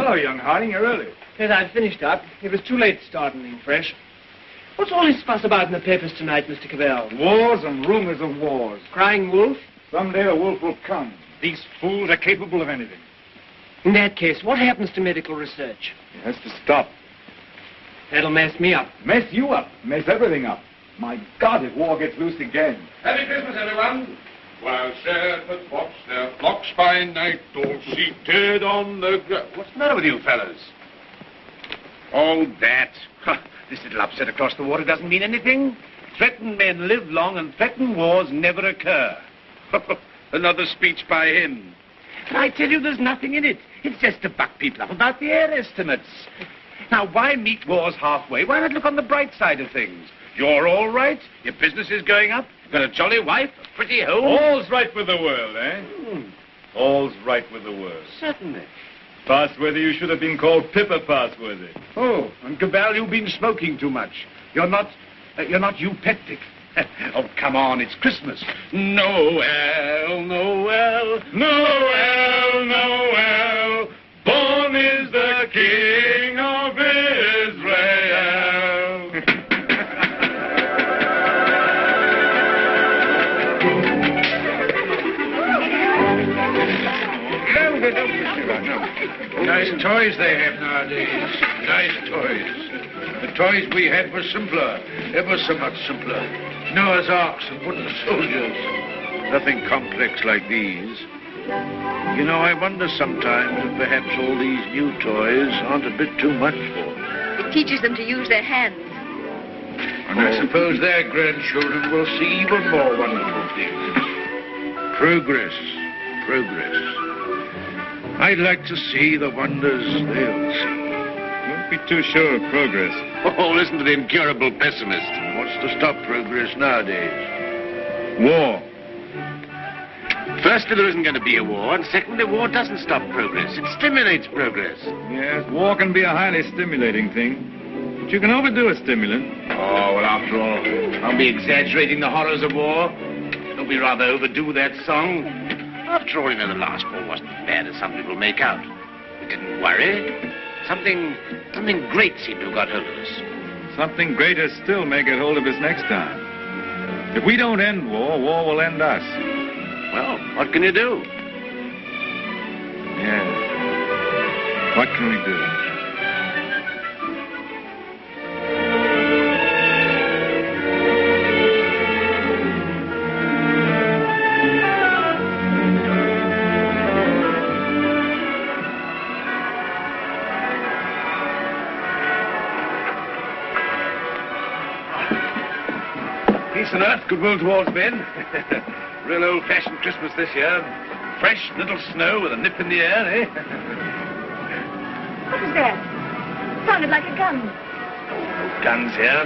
hello, young Harding. You're early. Yes, I'd finished up. It was too late to start anything fresh. What's all this fuss about in the papers tonight, Mr. Cavell? Wars and rumors of wars. Crying wolf? Someday the wolf will come. These fools are capable of anything. In that case, what happens to medical research? It has to stop. That'll mess me up. Mess you up. Mess everything up. My God, if war gets loose again. Happy Christmas, everyone. While shepherds watch their flocks by night, all seated on the ground. What's the matter with you fellas? Oh, that. This little upset across the water doesn't mean anything. Threatened men live long and threatened wars never occur. Another speech by him. But I tell you, there's nothing in it. It's just to buck people up about the air estimates. Now, why meet wars halfway? Why not look on the bright side of things? You're all right. Your business is going up. You've got a jolly wife, a pretty home. All's right with the world, eh? All's right with the world. Certainly. Passworthy, you should have been called Pippa Passworthy. Oh, and Cabal, you've been smoking too much. You're not eupeptic. Oh, come on, it's Christmas. Noel, Noel, Noel, Noel, born is the King of Israel. Nice toys they have nowadays. Nice toys. The toys we had were simpler, ever so much simpler. Noah's Arks and wooden soldiers. Nothing complex like these. You know, I wonder sometimes if perhaps all these new toys aren't a bit too much for them. It teaches them to use their hands. And I suppose their grandchildren will see even more wonderful things. Progress, progress. I'd like to see the wonders they'll see. Don't be too sure of progress. Oh, listen to the incurable pessimist. What's to stop progress nowadays? War. Firstly, there isn't going to be a war, and secondly, war doesn't stop progress. It stimulates progress. Yes, war can be a highly stimulating thing. But you can overdo a stimulant. Oh, well, after all, I'll be exaggerating the horrors of war. Don't we rather overdo that song? After all, you know, the last war wasn't as bad as some people make out. We didn't worry. Something great seemed to have got hold of us. Something greater still may get hold of us next time. If we don't end war, war will end us. Well, what can you do? Yeah. What can we do? Peace on earth, goodwill towards men. Real old-fashioned Christmas this year. Fresh little snow with a nip in the air, eh? What was that? Sounded like a gun. No guns here.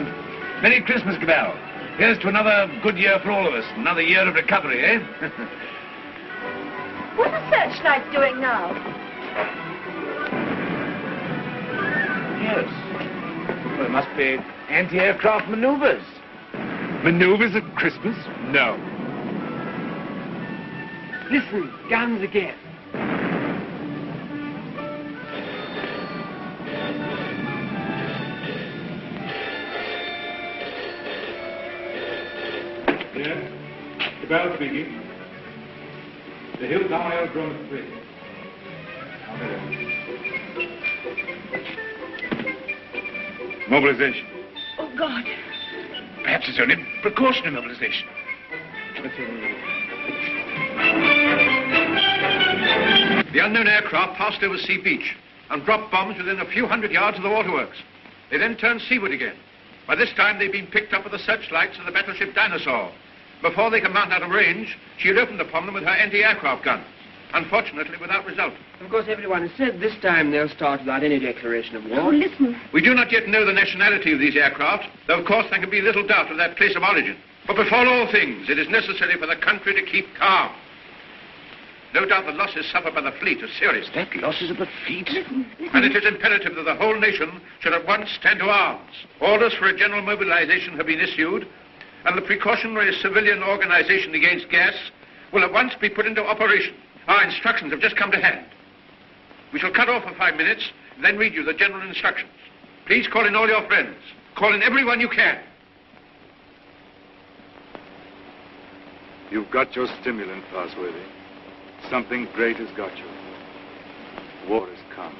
Merry Christmas, Cabal. Here's to another good year for all of us. Another year of recovery, eh? What are the searchlights doing now? Yes. Well, it must be anti-aircraft maneuvers. Maneuvers at Christmas? No. Listen, guns again. Yes. Cabal speaking. The Hilltown Aerodrome is free. Mobilization. Oh, God. Perhaps it's only precautionary mobilization. The unknown aircraft passed over Sea Beach and dropped bombs within a few hundred yards of the waterworks. They then turned seaward again. By this time, they'd been picked up with the searchlights of the battleship Dinosaur. Before they could mount out of range, she had opened upon them with her anti-aircraft guns. Unfortunately, without result. Of course, everyone has said this time they'll start without any declaration of war. Oh, listen. We do not yet know the nationality of these aircraft, though of course there can be little doubt of their place of origin. But before all things, it is necessary for the country to keep calm. No doubt the losses suffered by the fleet are serious. That losses of the fleet? And it is imperative that the whole nation should at once stand to arms. Orders for a general mobilization have been issued, and the precautionary civilian organization against gas will at once be put into operation. Our instructions have just come to hand. We shall cut off for 5 minutes, then read you the general instructions. Please call in all your friends. Call in everyone you can. You've got your stimulant, Fosworthy. Something great has got you. War has come.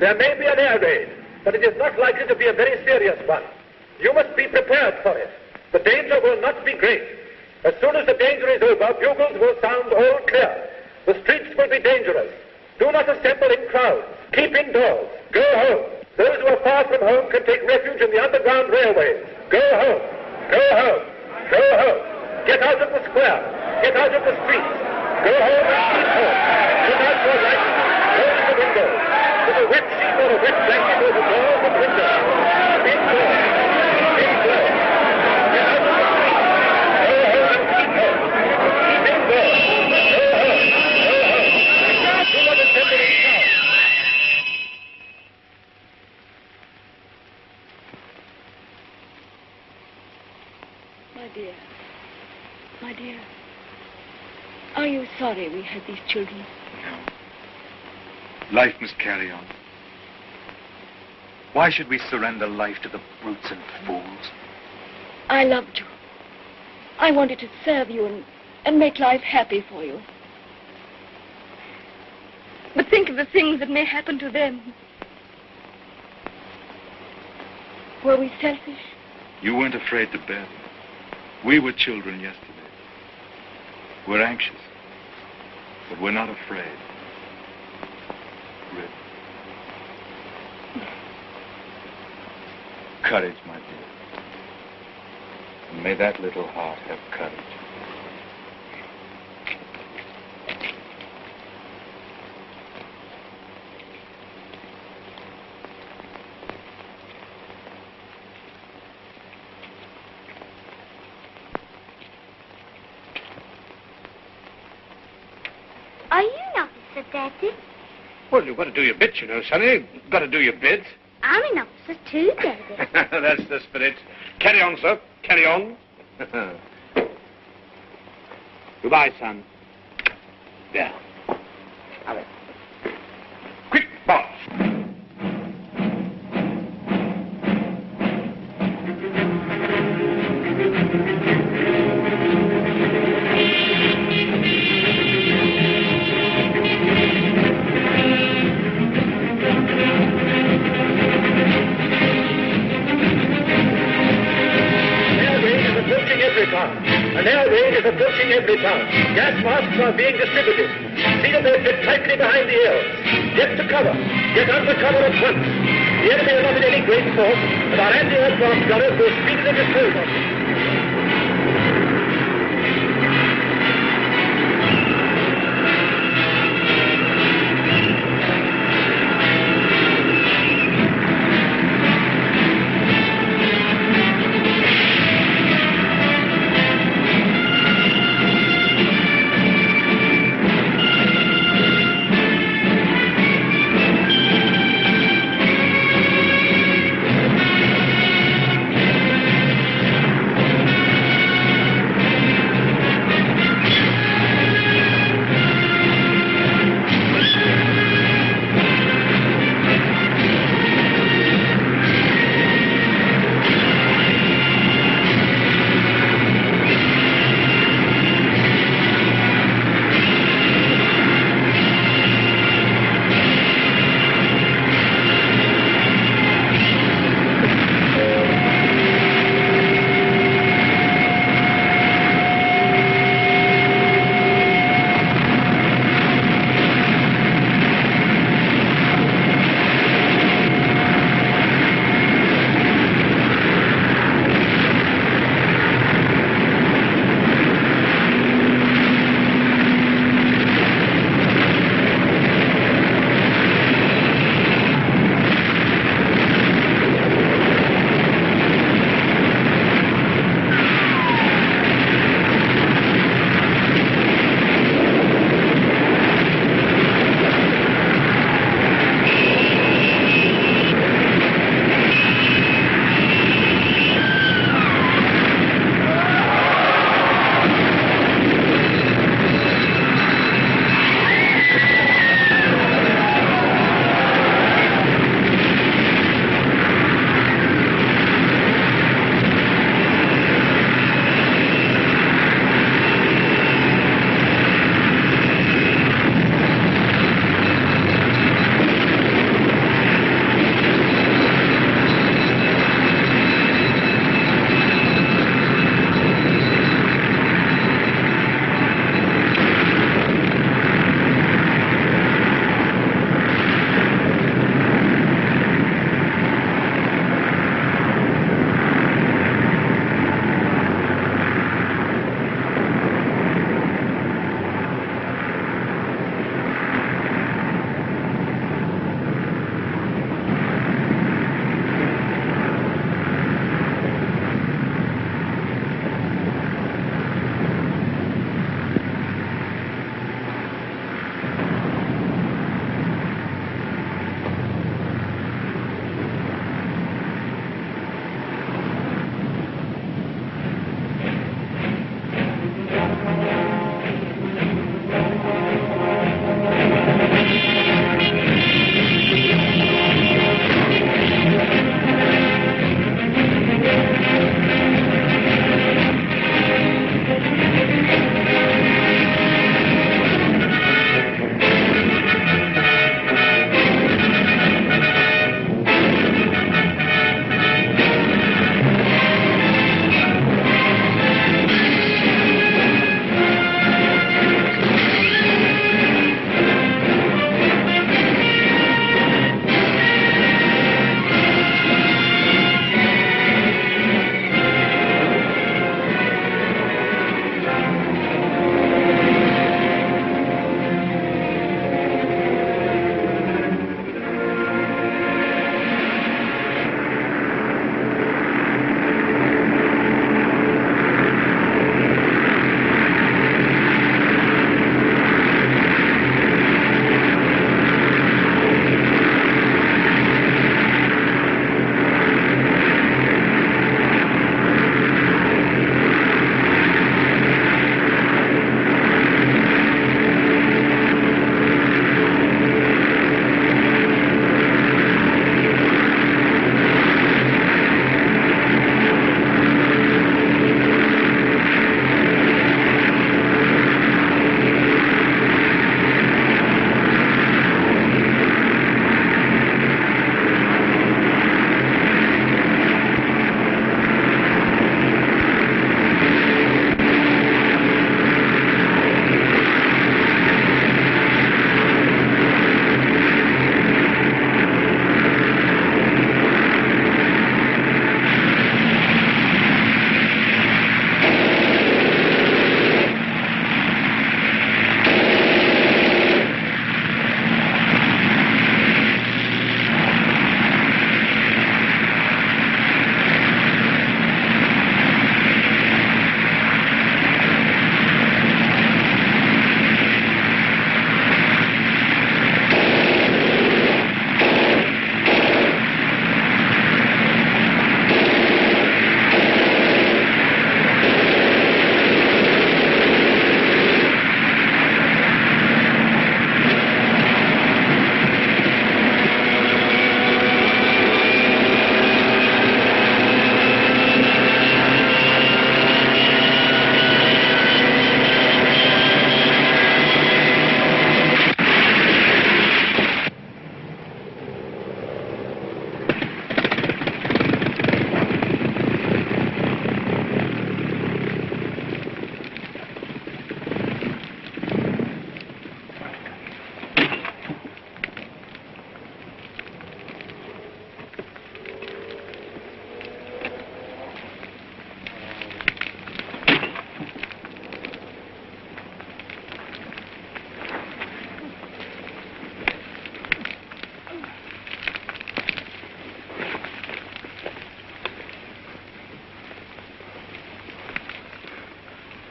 There may be an air raid, but it is not likely to be a very serious one. You must be prepared for it. The danger will not be great. As soon as the danger is over, bugles will sound all clear. The streets will be dangerous. Do not assemble in crowds. Keep indoors. Go home. Those who are far from home can take refuge in the underground railways. Go home. Go home. Go home. Get out of the square. Get out of the streets. Go home and keep home. Put out your lights. Close the windows. With a wet sheet or a wet blanket over doors and windows. Indoors. Indoors. Get out of the street. Go home and keep home. Keep indoors. Go home. Go home. Do not assemble in crowds. My dear, are you sorry we had these children? No. Life must carry on. Why should we surrender life to the brutes and fools? I loved you. I wanted to serve you and make life happy for you. But think of the things that may happen to them. Were we selfish? You weren't afraid to bear them. We were children yesterday. We're anxious, but we're not afraid. Rip. Courage, my dear. And may that little heart have courage. Are you an officer, Daddy? Well, you've got to do your bit, you know, Sonny. You've got to do your bit. I'm an officer too, Daddy. That's the spirit. Carry on, sir. Carry on. Goodbye, son. There. Hurry. Quick, boss. An air raid is approaching every town. Gas masks are being distributed. See that they fit tightly behind the ears. Get to cover. Get under cover at once. The enemy is not in any great force, and our anti-aircraft gunners will speedily dispose of them.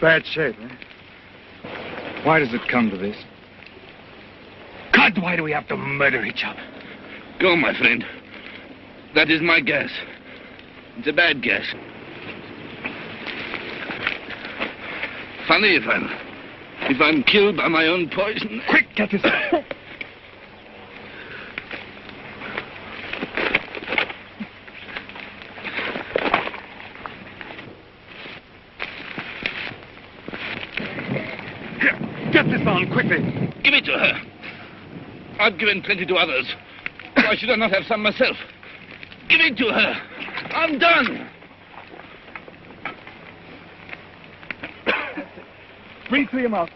Bad shape, eh? Why does it come to this? God, why do we have to murder each other? Go, my friend. That is my guess. It's a bad guess. Funny if I'm killed by my own poison. Quick, get this. Get this on, quickly. Give it to her. I've given plenty to others. Why should I not have some myself? Give it to her. I'm done. Breathe through your mouth.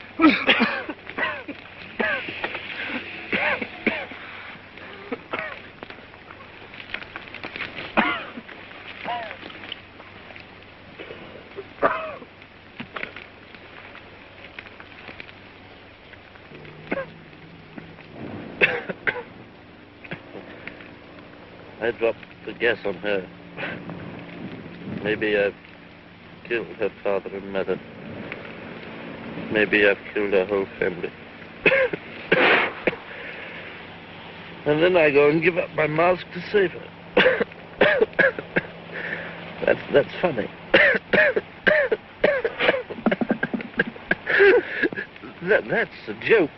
I dropped the gas on her. Maybe I've killed her father and mother. Maybe I've killed her whole family. And then I go and give up my mask to save her. That's funny. That's a joke.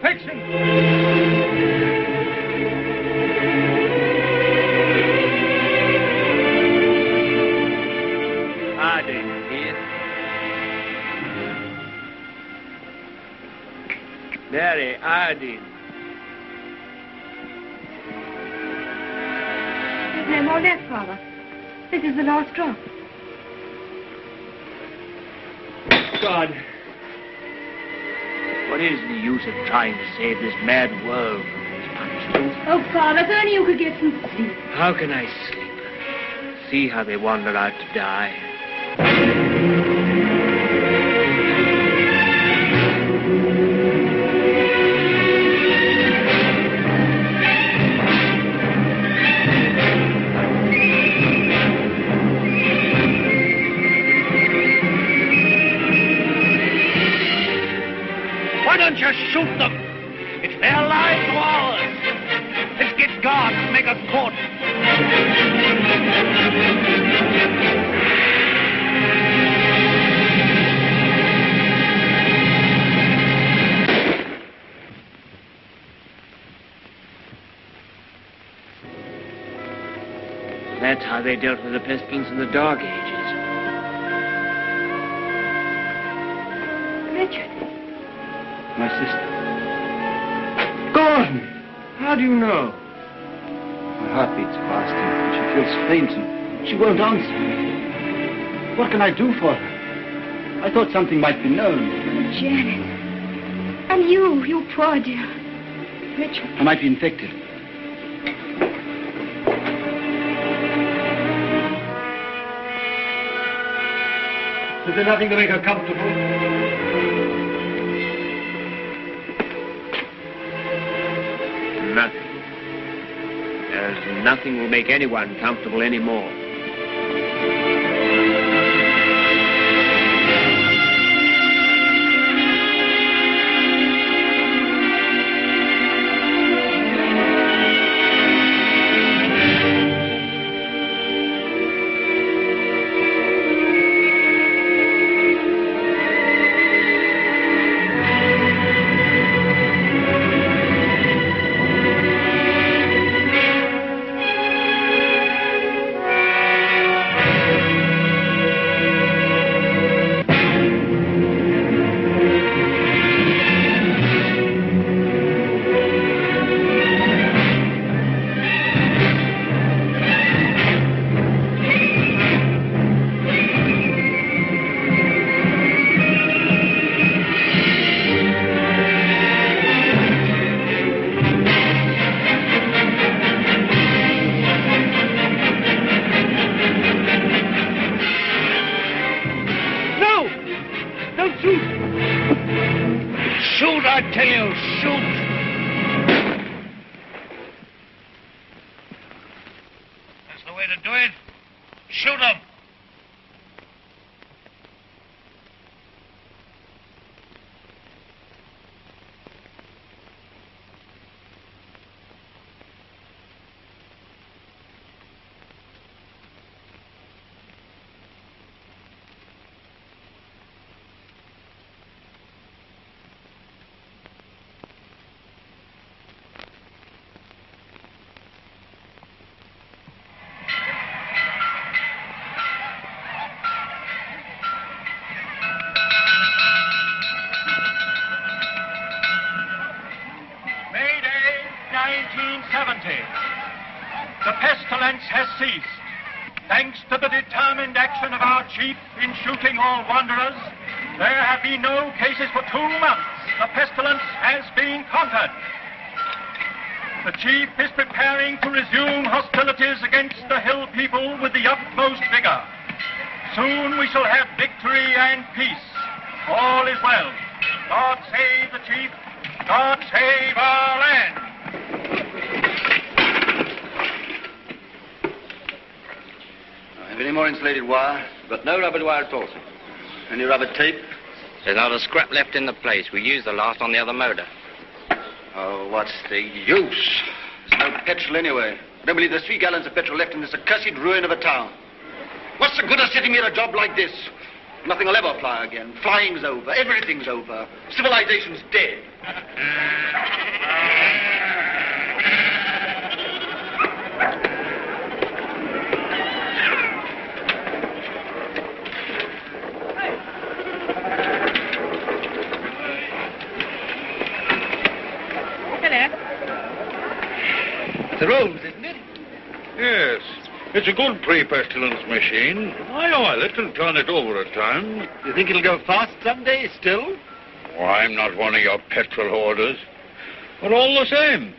infection. Harding here. Mary, Harding. There's no more left, Father. This is the last drop. God, What is the use of trying to save this mad world from these punishments? Oh, Father, if only you could get some sleep. How can I sleep? See how they wander out to die. Why don't you shoot them? It's their lives or ours. Let's get guards and make a court. That's how they dealt with the pestilence in the Dark Ages. Richard. My sister. Gordon! How do you know? My heart beats fast and she feels faint and she won't answer me. What can I do for her? I thought something might be known. Oh, Janet. And you poor dear. Richard. I might be infected. Is there nothing to make her comfortable? Nothing. As nothing will make anyone comfortable anymore. The pestilence has ceased. Thanks to the determined action of our chief in shooting all wanderers, there have been no cases for 2 months. The pestilence has been conquered. The chief is preparing to resume hostilities against the hill people with the utmost vigor. Soon we shall have victory and peace. All is well. God save the chief. God save our land. Have any more insulated wire? But no rubber wire at all, sir. Any rubber tape? There's not a scrap left in the place. We used the last on the other motor. Oh, what's the use? There's no petrol anyway. I don't believe there's 3 gallons of petrol left in this accursed ruin of a town. What's the good of sitting here at a job like this? Nothing will ever fly again. Flying's over. Everything's over. Civilization's dead. The rose, isn't it? Yes. It's a good pre-pestilence machine. I oil it and turn it over at times. You think it'll go fast someday still? Oh, I'm not one of your petrol hoarders. But all the same,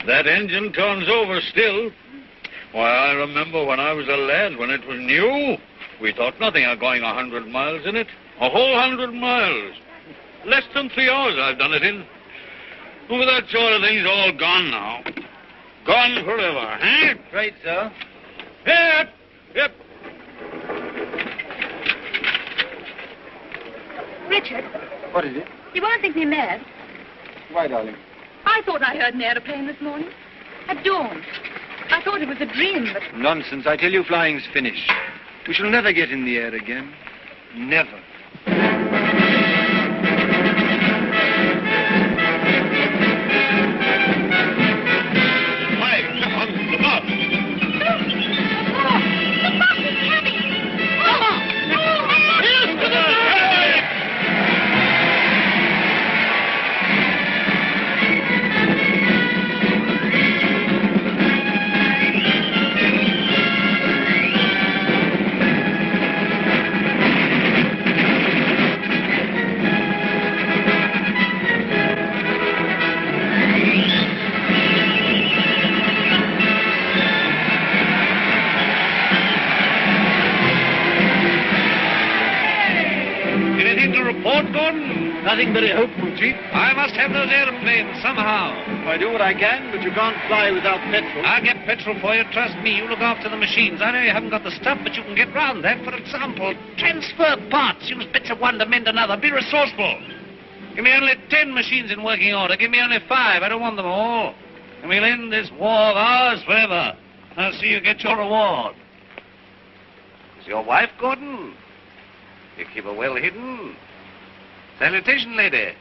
that engine turns over still. Why, I remember when I was a lad, when it was new, we thought nothing of going 100 miles in it. A whole 100 miles. Less than 3 hours I've done it in. Well, that sort of thing's all gone now. Gone forever, eh? Right, sir. Yep, yep. Richard, What is it? you won't think me mad. Why, darling? I thought I heard an aeroplane this morning. At dawn. I thought it was a dream, but... Nonsense. I tell you, flying's finished. We shall never get in the air again. Never. Nothing very hopeful, Chief. I must have those airplanes somehow. I do what I can, but you can't fly without petrol. I'll get petrol for you, trust me. You look after the machines. I know you haven't got the stuff, but you can get round that. For example, transfer parts. Use bits of one to mend another. Be resourceful. Give me only 10 machines in working order. Give me only 5. I don't want them all. And we'll end this war of ours forever. I'll see you get your reward. Is your wife, Gordon? You keep her well hidden. Salutation, lady.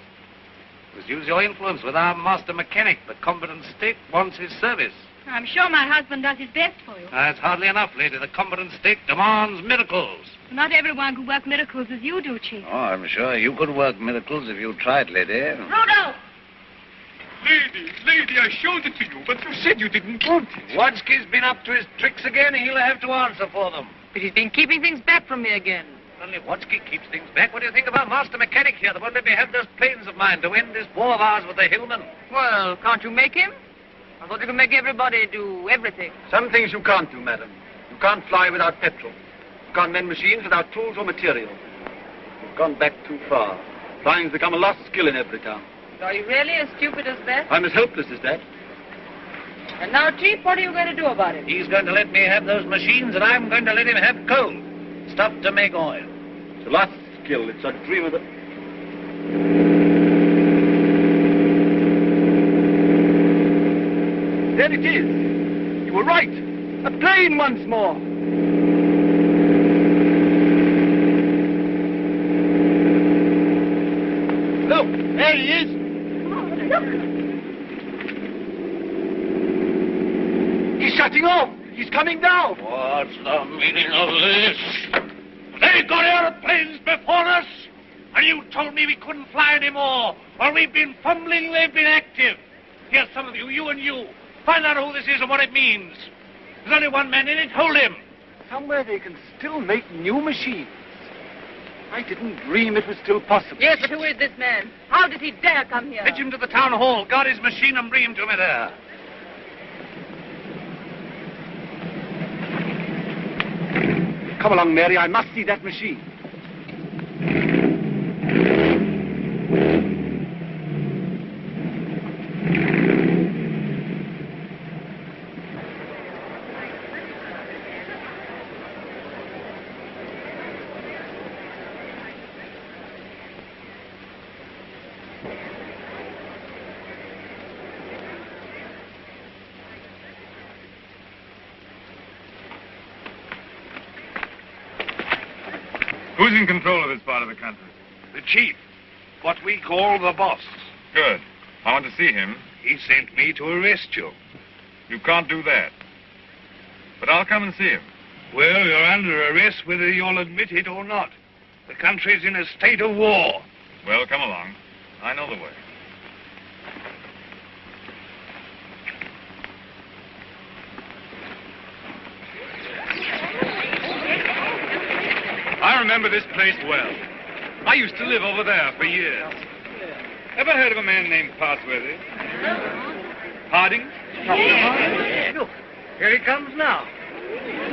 Must use your influence with our master mechanic. The competent state wants his service. I'm sure my husband does his best for you. That's hardly enough, lady. The competent state demands miracles. Not everyone could work miracles as you do, Chief. Oh, I'm sure you could work miracles if you tried, lady. Rudolph! Lady, I showed it to you, but you said you didn't want it. Wadsky's been up to his tricks again. He'll have to answer for them. But he's been keeping things back from me again. Only Wadsky keeps things back. What do you think of our master mechanic here that won't let me have those planes of mine to end this war of ours with the hillmen? Well, can't you make him? I thought you could make everybody do everything. Some things you can't do, madam. You can't fly without petrol. You can't mend machines without tools or material. You've gone back too far. Flying's become a lost skill in every town. Are you really as stupid as that? I'm as helpless as that. And now, Chief, what are you going to do about it? He's going to let me have those machines, and I'm going to let him have coal. Stuff to make oil. It's a lost skill. It's a dream of the... There it is. You were right. A plane once more. Look, there he is. He's shutting off. He's coming down. What's the meaning of this? They got airplanes before us, and you told me we couldn't fly anymore. While we've been fumbling, they've been active. Here's some of you, you and you. Find out who this is and what it means. There's only one man in it. Hold him. Somewhere they can still make new machines. I didn't dream it was still possible. Yes, but who is this man? How did he dare come here? Fetch him to the town hall. Guard his machine and bring him to me there. Come along, Mary. I must see that machine. Who's in control of this part of the country? The chief. What we call the boss. Good. I want to see him. He sent me to arrest you. You can't do that. But I'll come and see him. Well, you're under arrest whether you'll admit it or not. The country's in a state of war. Well, come along. I know the way. I remember this place well. I used to live over there for years. Ever heard of a man named Parsworthy? Harding? Yes. Look, here he comes now.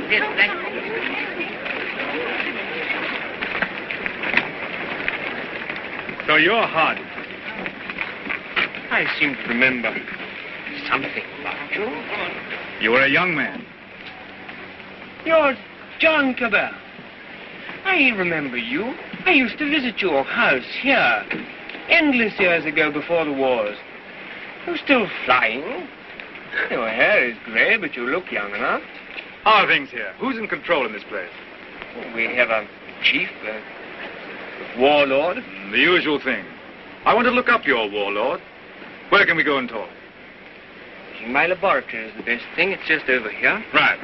Yes, thank you. So you're Harding. I seem to remember something about you. You were a young man. You're John Cabell. I remember you. I used to visit your house here endless years ago before the wars. You're still flying. Your hair is grey, but you look young enough. How are things here? Who's in control in this place? We have a chief, a warlord. The usual thing. I want to look up your warlord. Where can we go and talk? My laboratory is the best thing. It's just over here. Right.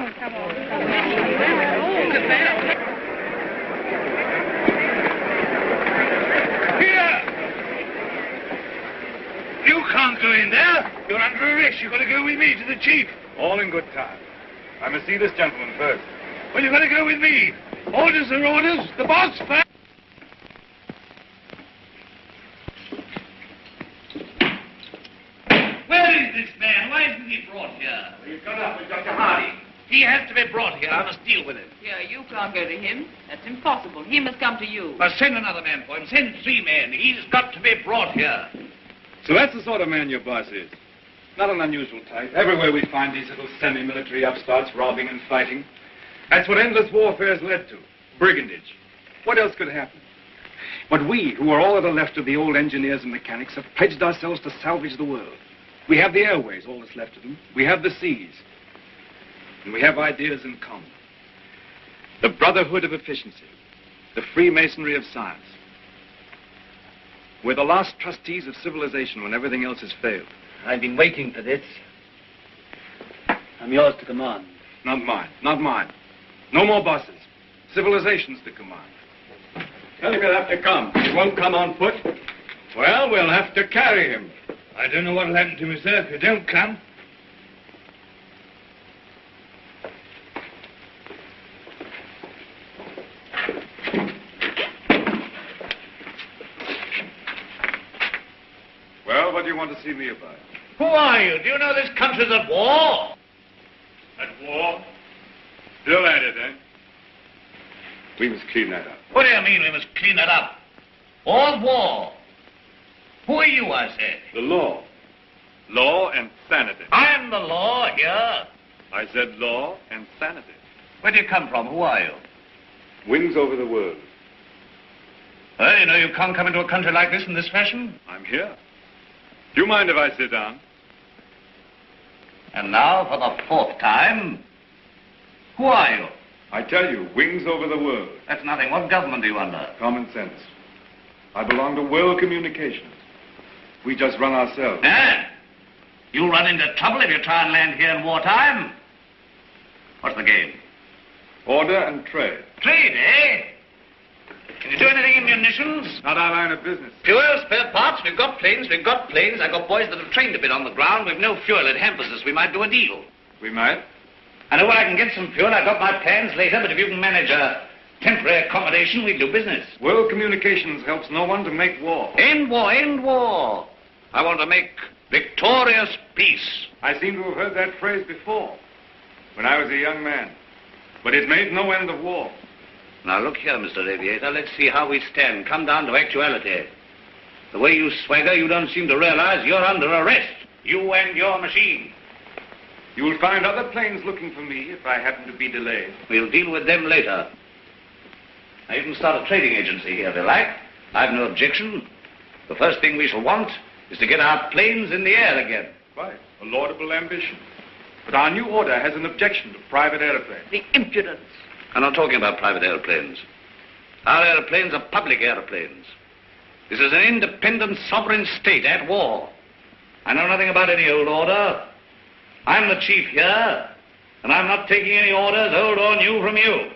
Here! You can't go in there. You're under arrest. You've got to go with me to the chief. All in good time. I must see this gentleman first. Well, you've got to go with me. Orders are orders. The boss first. Where is this man? Why isn't he brought here? He's got up with Dr. Hardy. He has to be brought here. I must deal with him. Yeah, you can't go to him. That's impossible. He must come to you. Well, send another man for him. Send 3 men. He's got to be brought here. So that's the sort of man your boss is. Not an unusual type. Everywhere we find these little semi-military upstarts robbing and fighting. That's what endless warfare has led to. Brigandage. What else could happen? But we, who are all that are left of the old engineers and mechanics, have pledged ourselves to salvage the world. We have the airways, all that's left of them. We have the seas. And we have ideas in common. The brotherhood of efficiency. The Freemasonry of science. We're the last trustees of civilization when everything else has failed. I've been waiting for this. I'm yours to command. Not mine. Not mine. No more bosses. Civilization's to command. Tell him he'll have to come. He won't come on foot. Well, we'll have to carry him. I don't know what'll happen to me, sir, if you don't come. Well, what do you want to see me about? Who are you? Do you know this country's at war? At war? Still at it, eh? We must clean that up. What do you mean we must clean it up? All war. Who are you, I said? The law. Law and sanity. I'm the law here. I said law and sanity. Where do you come from? Who are you? Wings over the world. Well, you know you can't come into a country like this in this fashion. I'm here. Do you mind if I sit down? And now, for the 4th time, who are you? I tell you, wings over the world. That's nothing. What government are you under? Common sense. I belong to world communications. We just run ourselves. Eh? You'll run into trouble if you try and land here in wartime. What's the game? Order and trade. Trade, eh? Can you do anything in munitions? Not our line of business. Fuel, spare parts, we've got planes. I've got boys that have trained a bit on the ground. We've no fuel, it hampers us. We might do a deal. We might. I know where I can get some fuel. I've got my plans later, but if you can manage a temporary accommodation, we'll do business. World communications helps no one to make war. End war, end war. I want to make victorious peace. I seem to have heard that phrase before, when I was a young man. But it made no end of war. Now, look here, Mr. Aviator. Let's see how we stand. Come down to actuality. The way you swagger, you don't seem to realize you're under arrest. You and your machine. You will find other planes looking for me if I happen to be delayed. We'll deal with them later. Now, you can start a trading agency here if you like. I've no objection. The first thing we shall want is to get our planes in the air again. Right. A laudable ambition. But our new order has an objection to private airplanes. The impudence. I'm not talking about private airplanes. Our airplanes are public airplanes. This is an independent sovereign state at war. I know nothing about any old order. I'm the chief here, and I'm not taking any orders, old or new, from you.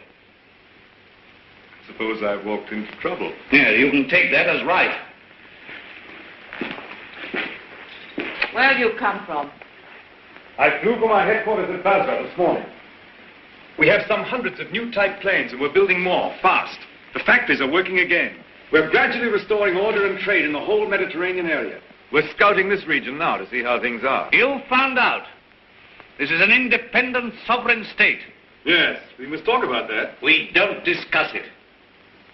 Suppose I've walked into trouble. Yeah, you can take that as right. Where have you come from? I flew from our headquarters at Basra this morning. We have some hundreds of new type planes, and we're building more, fast. The factories are working again. We're gradually restoring order and trade in the whole Mediterranean area. We're scouting this region now to see how things are. You found out. This is an independent sovereign state. Yes, we must talk about that. We don't discuss it.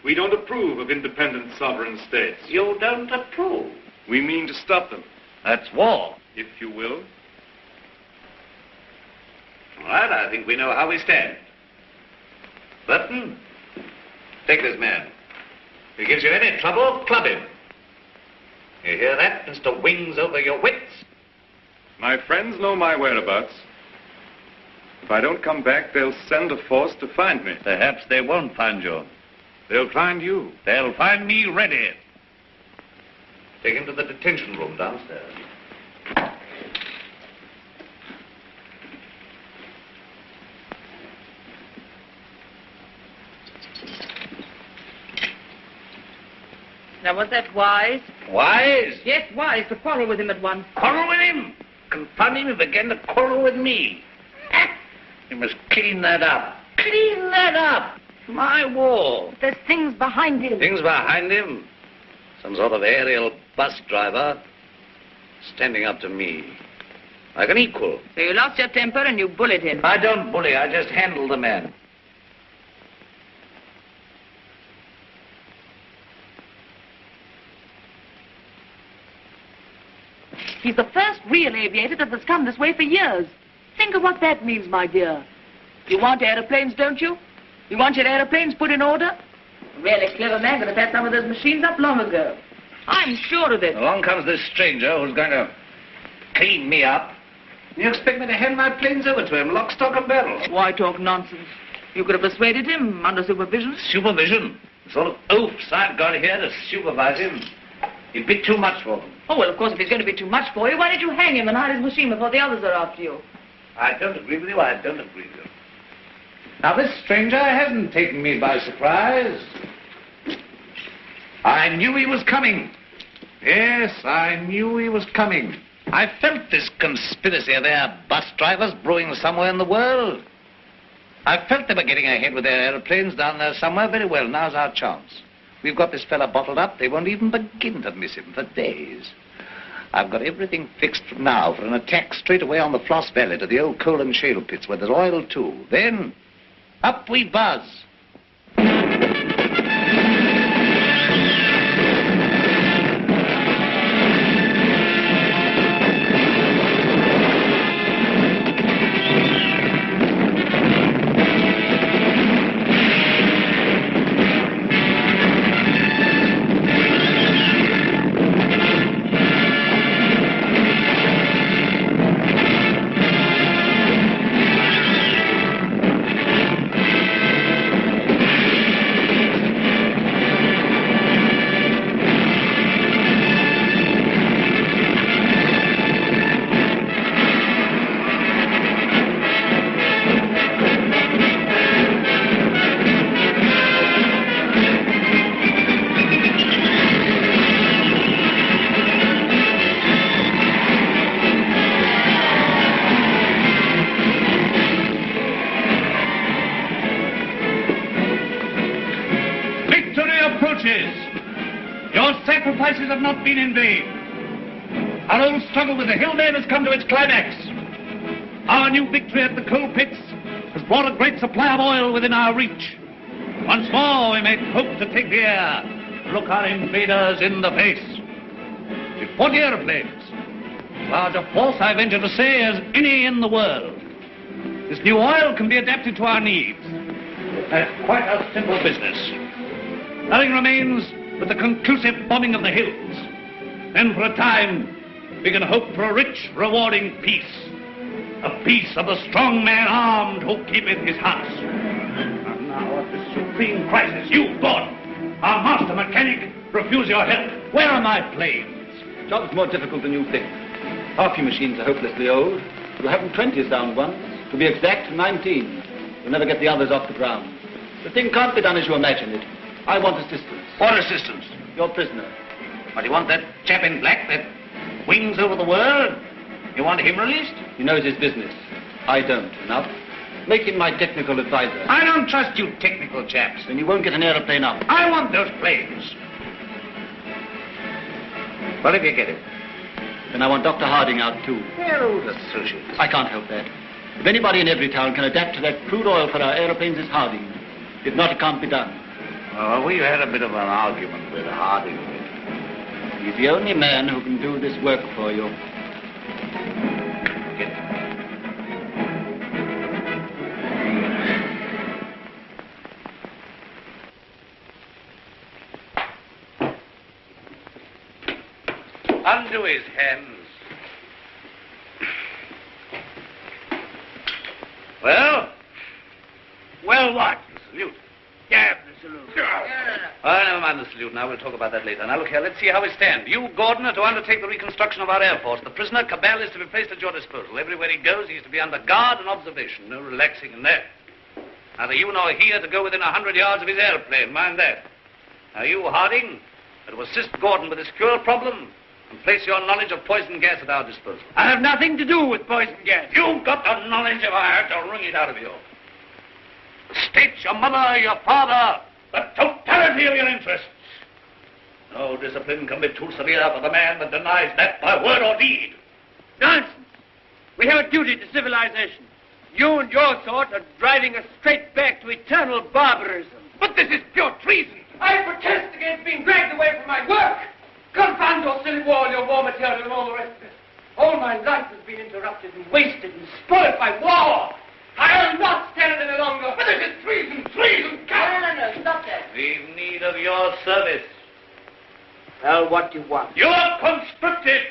We don't approve of independent sovereign states. You don't approve. We mean to stop them, That's war. if you will. All right, I think we know how we stand. Burton, take this man. If he gives you any trouble, club him. You hear that, Mr. Wings over your wits? My friends know my whereabouts. If I don't come back, they'll send a force to find me. Perhaps they won't find you. They'll find you. They'll find me ready. Take him to the detention room downstairs. Now, was that wise? Wise? Yes, wise, to quarrel with him at once. Quarrel with him? Confound him, he began to quarrel with me. You must clean that up. Clean that up. My war. There's things behind him. Things behind him? Some sort of aerial bus driver standing up to me. Like an equal. So you lost your temper and you bullied him. I don't bully, I just handle the man. He's the first real aviator that has come this way for years. Think of what that means, my dear. You want aeroplanes, don't you? You want your aeroplanes put in order? A really clever man could have had some of those machines up long ago. I'm sure of it. Along comes this stranger who's going to clean me up. You expect me to hand my planes over to him, lock, stock, and barrel? Why talk nonsense? You could have persuaded him under supervision. Supervision? The sort of oafs I've got here to supervise him. He'd be too much for them. Oh, well, of course, if he's going to be too much for you, why don't you hang him and hide his machine before the others are after you? I don't agree with you, I don't agree with you. Now, this stranger hasn't taken me by surprise. I knew he was coming. Yes, I knew he was coming. I felt this conspiracy of their bus drivers brewing somewhere in the world. I felt they were getting ahead with their aeroplanes down there somewhere. Very well, now's our chance. We've got this fella bottled up. They won't even begin to miss him for days. I've got everything fixed from now for an attack straight away on the Floss Valley to the old coal and shale pits where there's oil too. Then, up we buzz. Sacrifices have not been in vain. Our old struggle with the hillmen has come to its climax. Our new victory at the coal pits has brought a great supply of oil within our reach. Once more we may hope to take the air, look our invaders in the face. With 40 aeroplanes, as large a force, I venture to say, as any in the world. This new oil can be adapted to our needs. Quite a simple business. Nothing remains but the conclusive bombing of the hills. Then for a time, we can hope for a rich, rewarding peace. A peace of the strong man armed who keepeth his house. And now at this supreme crisis, you, Gordon, our master mechanic, refuse your help. Where are my planes? Job's more difficult than you think. Half your machines are hopelessly old. You'll have them 20 sound ones. To be exact, 19. You'll never get the others off the ground. The thing can't be done as you imagine it. I want assistance. What assistance? Your prisoner. What, you want that chap in black, that wings over the world? You want him released? He knows his business. I don't. Enough. Make him my technical advisor. I don't trust you technical chaps. Then you won't get an aeroplane up. I want those planes. What if you get it? Then I want Dr. Harding out, too. Well, old associates. I can't help that. If anybody in every town can adapt to that crude oil for our aeroplanes, it's Harding. If not, it can't be done. Oh, we had a bit of an argument with Harding. He's the only man who can do this work for you. Get it. Undo his hands. Well? Well, what? The salute. Yeah, the salute. Oh, never mind the salute. Now, we'll talk about that later. Now, look here. Let's see how we stand. You, Gordon, are to undertake the reconstruction of our Air Force. The prisoner, Cabell, is to be placed at your disposal. Everywhere he goes, he's to be under guard and observation. No relaxing in there. Neither you nor he are to go within 100 yards of his airplane. Mind that. Now, you, Harding, are to assist Gordon with his fuel problem and place your knowledge of poison gas at our disposal. I have nothing to do with poison gas. You've got the knowledge if I had to wring it out of you. The state, your mother, your father, the totality of your interests. No discipline can be too severe for the man that denies that by word or deed. Nonsense. We have a duty to civilization. You and your sort are driving us straight back to eternal barbarism. But this is pure treason. I protest against being dragged away from my work. Confound your silly war, your war material, and all the rest of it. All my life has been interrupted and wasted and spoiled by war. I'll not stand it any longer. But this is treason, treason, No, stop that. We've need of your service. Well, what do you want? You're conscripted.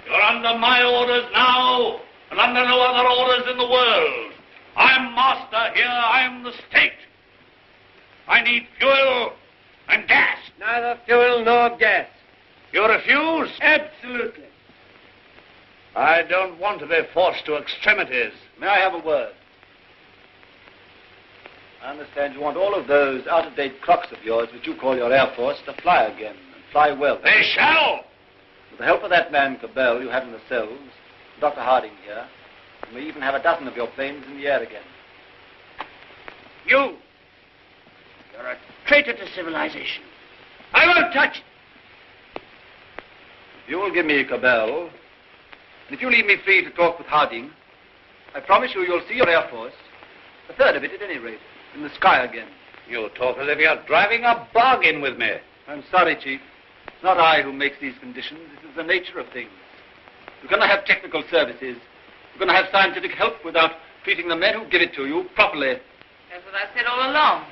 You're under my orders now, and under no other orders in the world. I'm master here. I'm the state. I need fuel and gas. Neither fuel nor gas. You refuse? Absolutely. I don't want to be forced to extremities. May I have a word? I understand you want all of those out-of-date clocks of yours, which you call your Air Force, to fly again, and fly well. They shall! With the help of that man, Cabell, you have in the cells, Dr. Harding here, you may even have a dozen of your planes in the air again. You're a traitor to civilization. I won't touch it. If you will give me Cabell, and if you leave me free to talk with Harding, I promise you you'll see your Air Force, a third of it at any rate, in the sky again. You talk as if you're driving a bargain with me. I'm sorry, Chief. It's not I who makes these conditions. This is the nature of things. You're going to have technical services. You're going to have scientific help without treating the men who give it to you properly. That's what I said all along.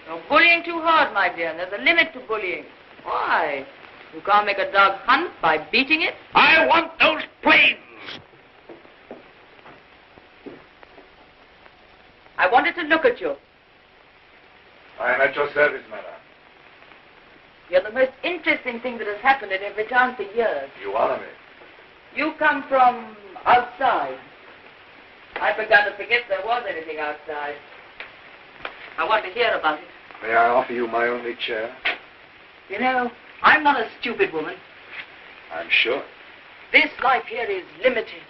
You're bullying too hard, my dear. There's a limit to bullying. Why? You can't make a dog hunt by beating it. I want those planes. I wanted to look at you. I am at your service, madam. You're the most interesting thing that has happened in every town for years. You honor me. You come from outside. I began to forget there was anything outside. I want to hear about it. May I offer you my only chair? You know, I'm not a stupid woman. I'm sure. This life here is limited.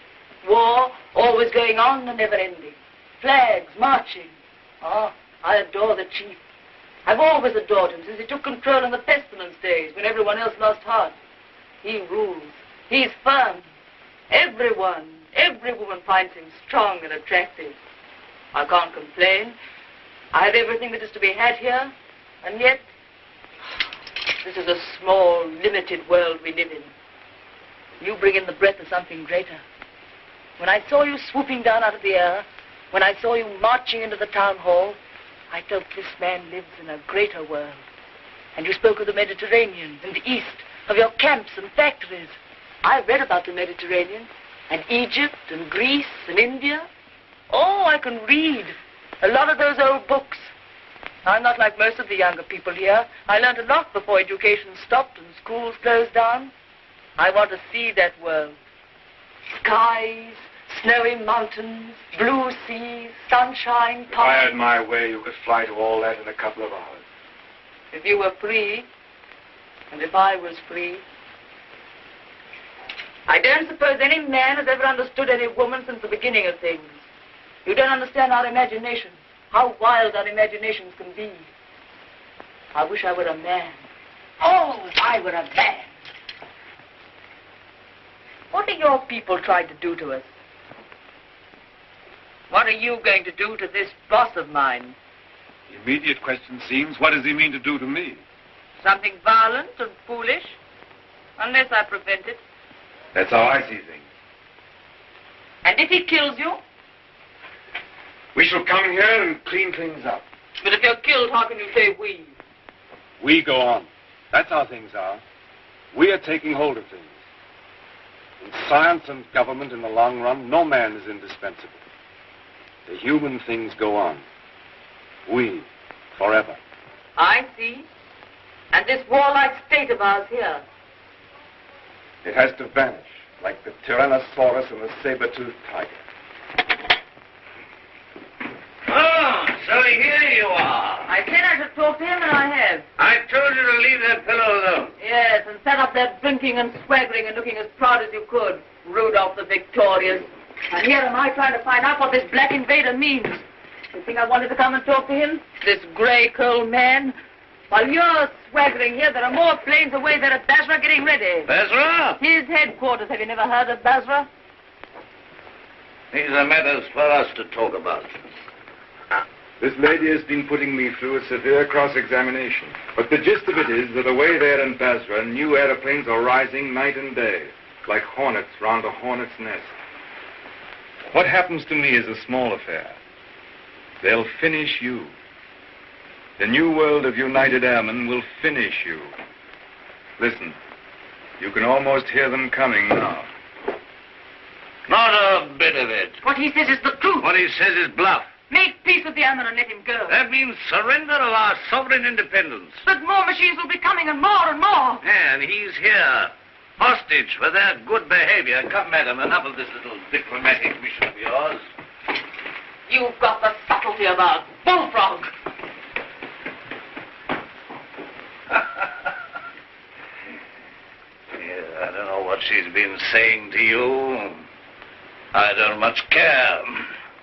War, always going on and never ending. Flags, marching. Oh, I adore the chief. I've always adored him since he took control in the pestilence days when everyone else lost heart. He rules. He's firm. Every woman finds him strong and attractive. I can't complain. I have everything that is to be had here, and yet this is a small, limited world we live in. You bring in the breath of something greater. When I saw you swooping down out of the air, when I saw you marching into the town hall, I felt this man lives in a greater world. And you spoke of the Mediterranean and the East, of your camps and factories. I've read about the Mediterranean, and Egypt and Greece and India. Oh, I can read a lot of those old books. I'm not like most of the younger people here. I learned a lot before education stopped and schools closed down. I want to see that world. Skies, snowy mountains, blue seas, sunshine, If I had my way, you could fly to all that in a couple of hours. If you were free, and if I was free. I don't suppose any man has ever understood any woman since the beginning of things. You don't understand our imagination, how wild our imaginations can be. I wish I were a man. Oh, if I were a man. What are your people trying to do to us? What are you going to do to this boss of mine? The immediate question seems, what does he mean to do to me? Something violent and foolish? Unless I prevent it. That's how I see things. And if he kills you? We shall come here and clean things up. But if you're killed, how can you say we? We go on. That's how things are. We are taking hold of things. In science and government, in the long run, no man is indispensable. The human things go on. We, forever. I see. And this warlike state of ours here. It has to vanish, like the Tyrannosaurus and the saber-toothed tiger. Oh, so here you are. I said I should talk to him, and I have. I told you to leave that fellow alone. Yes, and set up there drinking and swaggering and looking as proud as you could. Rudolph the Victorious. And here am I trying to find out what this black invader means. You think I wanted to come and talk to him? This grey-curled man? While you're swaggering here, there are more planes away there at Basra getting ready. Basra? His headquarters. Have you never heard of Basra? These are matters for us to talk about. This lady has been putting me through a severe cross-examination. But the gist of it is that away there in Basra, new airplanes are rising night and day, like hornets round a hornet's nest. What happens to me is a small affair. They'll finish you. The new world of United Airmen will finish you. Listen, you can almost hear them coming now. Not a bit of it. What he says is the truth. What he says is bluff. Make peace with the airmen and let him go. That means surrender of our sovereign independence. But more machines will be coming and more and more. And he's here, hostage for their good behavior. Come, madam, enough of this little diplomatic mission of yours. You've got the subtlety of a bullfrog. Yeah, I don't know what she's been saying to you. I don't much care.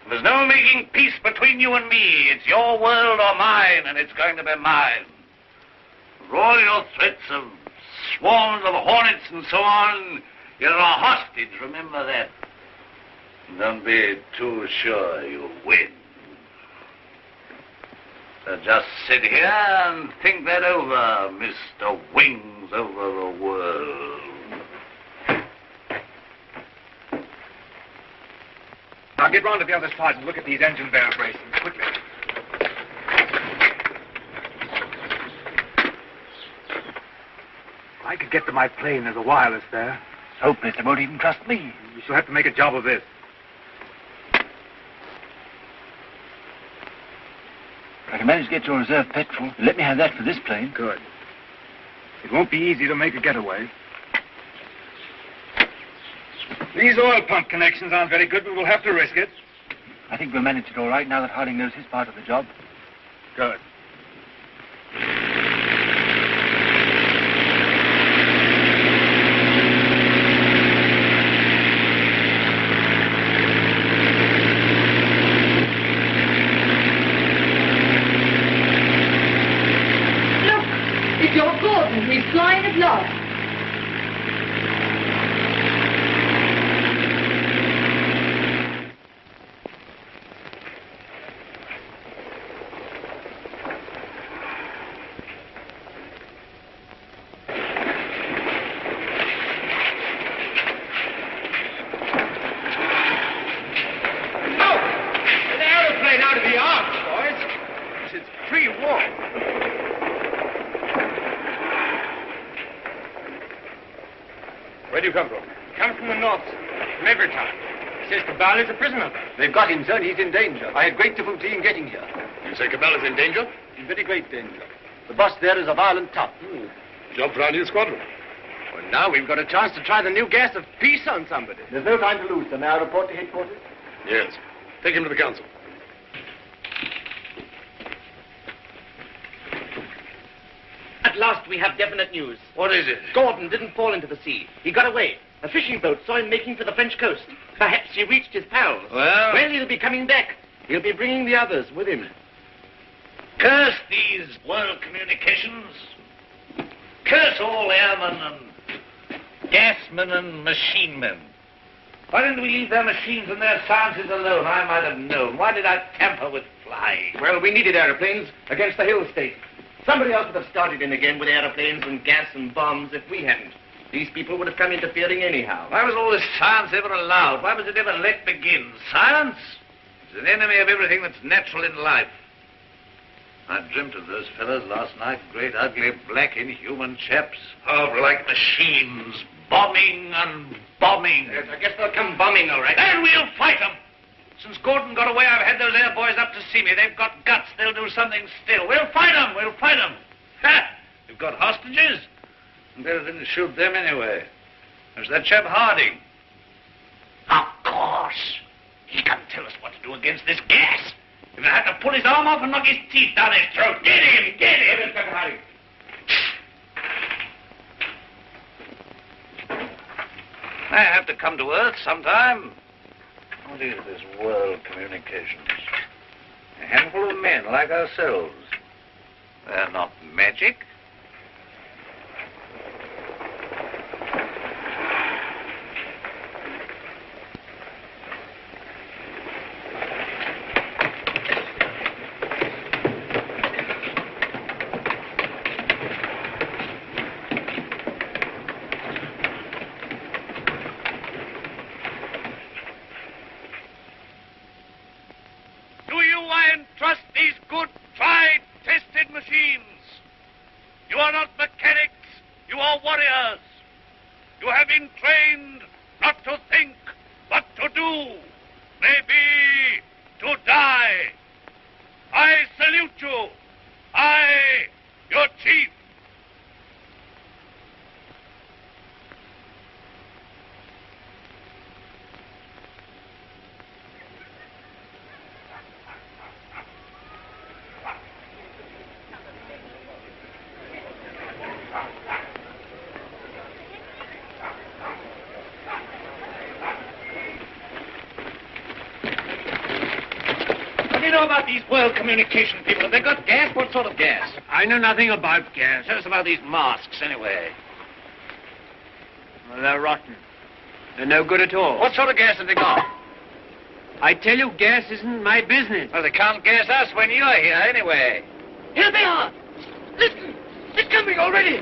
There's no making peace between you and me. It's your world or mine, and it's going to be mine. For all your threats of swarms of hornets and so on, you're a hostage, remember that. Don't be too sure you'll win. So just sit here and think that over, Mr. Wings over the world. Now get round to the other side and look at these engine vibrations quickly. I could get to my plane. There's a wireless there. Hopeless. They won't even trust me. We shall have to make a job of this. If I can manage to get your reserve petrol, let me have that for this plane. Good. It won't be easy to make a getaway. These oil pump connections aren't very good, but we'll have to risk it. I think we'll manage it all right now that Harding knows his part of the job. Good. Look, it's your Gordon. He's flying at last. Where do you come from? Come from the north, from every town. Says Cabal is a prisoner. They've got him, sir, and he's in danger. I had great difficulty in getting here. You say Cabal is in danger? In very great danger. The boss there is a violent tough. Job round his squadron. Well, now we've got a chance to try the new gas of peace on somebody. There's no time to lose, sir. May I report to headquarters? Yes. Take him to the council. At last we have definite news. What is it? Gordon didn't fall into the sea. He got away. A fishing boat saw him making for the French coast. Perhaps he reached his pals. Well, he'll be coming back. He'll be bringing the others with him. curse these world communications. Curse all airmen and Gasmen and machine men. Why didn't we leave their machines and their sciences alone? I might have known. Why did I tamper with flying? Well, we needed airplanes against the hill state. Somebody else would have started in again with airplanes and gas and bombs if we hadn't. These people would have come interfering anyhow. Why was all this science ever allowed? Why was it ever let begin? Science is an enemy of everything that's natural in life. I dreamt of those fellows last night, great, ugly, black, inhuman chaps. Oh, like machines, bombing and bombing. Yes, I guess they'll come bombing, all right. And we'll fight them. Since Gordon got away, I've had those air boys up to see me. They've got guts. They'll do something still. We'll fight them. We'll fight them. Ha! We've got hostages. And better than shoot them anyway. There's that chap Harding. Of course. He can tell us what to do against this gas. If I have to pull his arm off and knock his teeth down his throat. Get him! Get him! Inspector Harding. I have to come to Earth sometime. What is this world communications? A handful of men like ourselves. They're not magic. About these world communication people. Have they got gas? What sort of gas? I know nothing about gas. Tell us about these masks, anyway. Well, they're rotten. They're no good at all. What sort of gas have they got? I tell you, gas isn't my business. Well, they can't gas us when you're here, anyway. Here they are. Listen. They're coming already.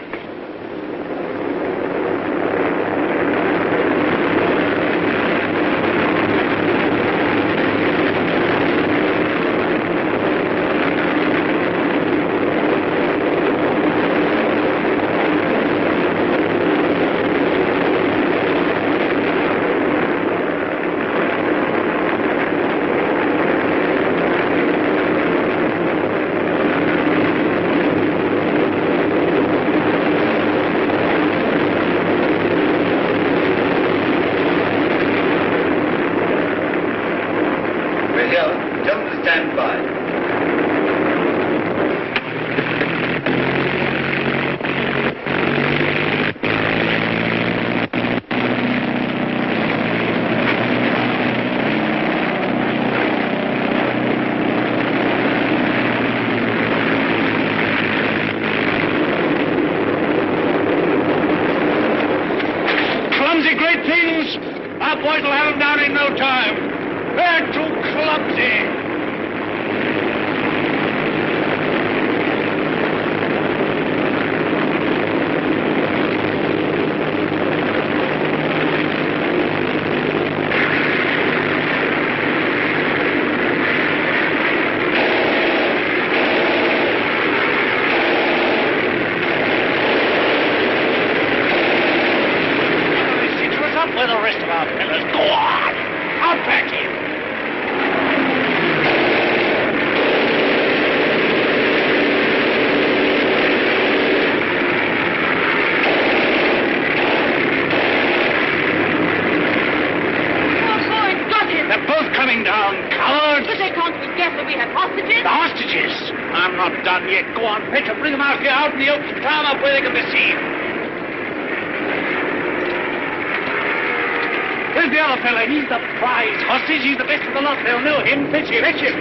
He's the prize hostage. He's the best of the lot. They'll know him. Fetch him. Fetch him.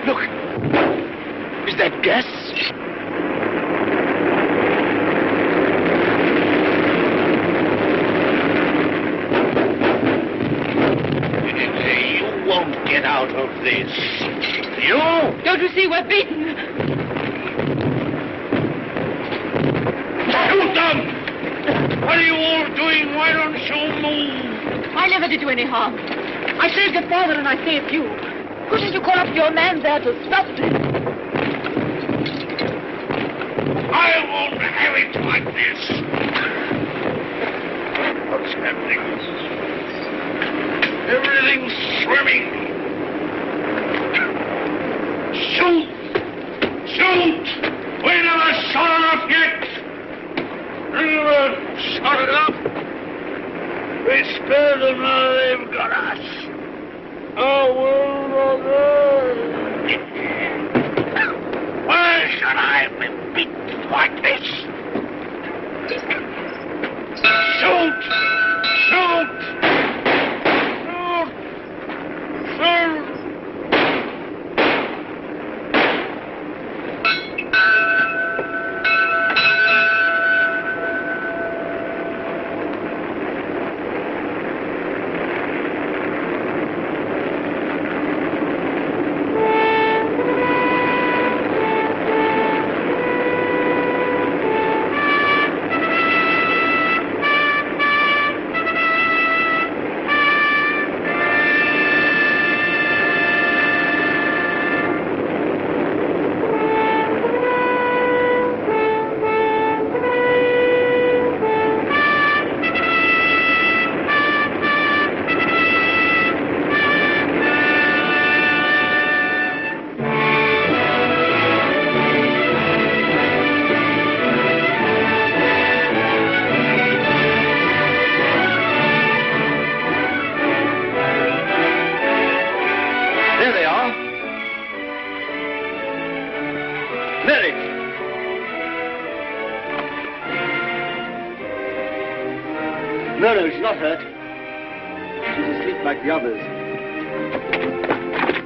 Look. Is that gas? Can't you see we're beaten? Shoot them! What are you all doing? Why don't you move? I never did you any harm. I saved your father and I saved you. Couldn't you call up your man there to stop them? I won't have it like this. What's happening? Everything's swimming. Shoot! Shoot! We never shot enough yet. We never shot enough. We spared them, now they've got us. Oh, why should I be beaten like this? Shoot! Shoot! Shoot! Shoot! No, she's not hurt. She's asleep like the others.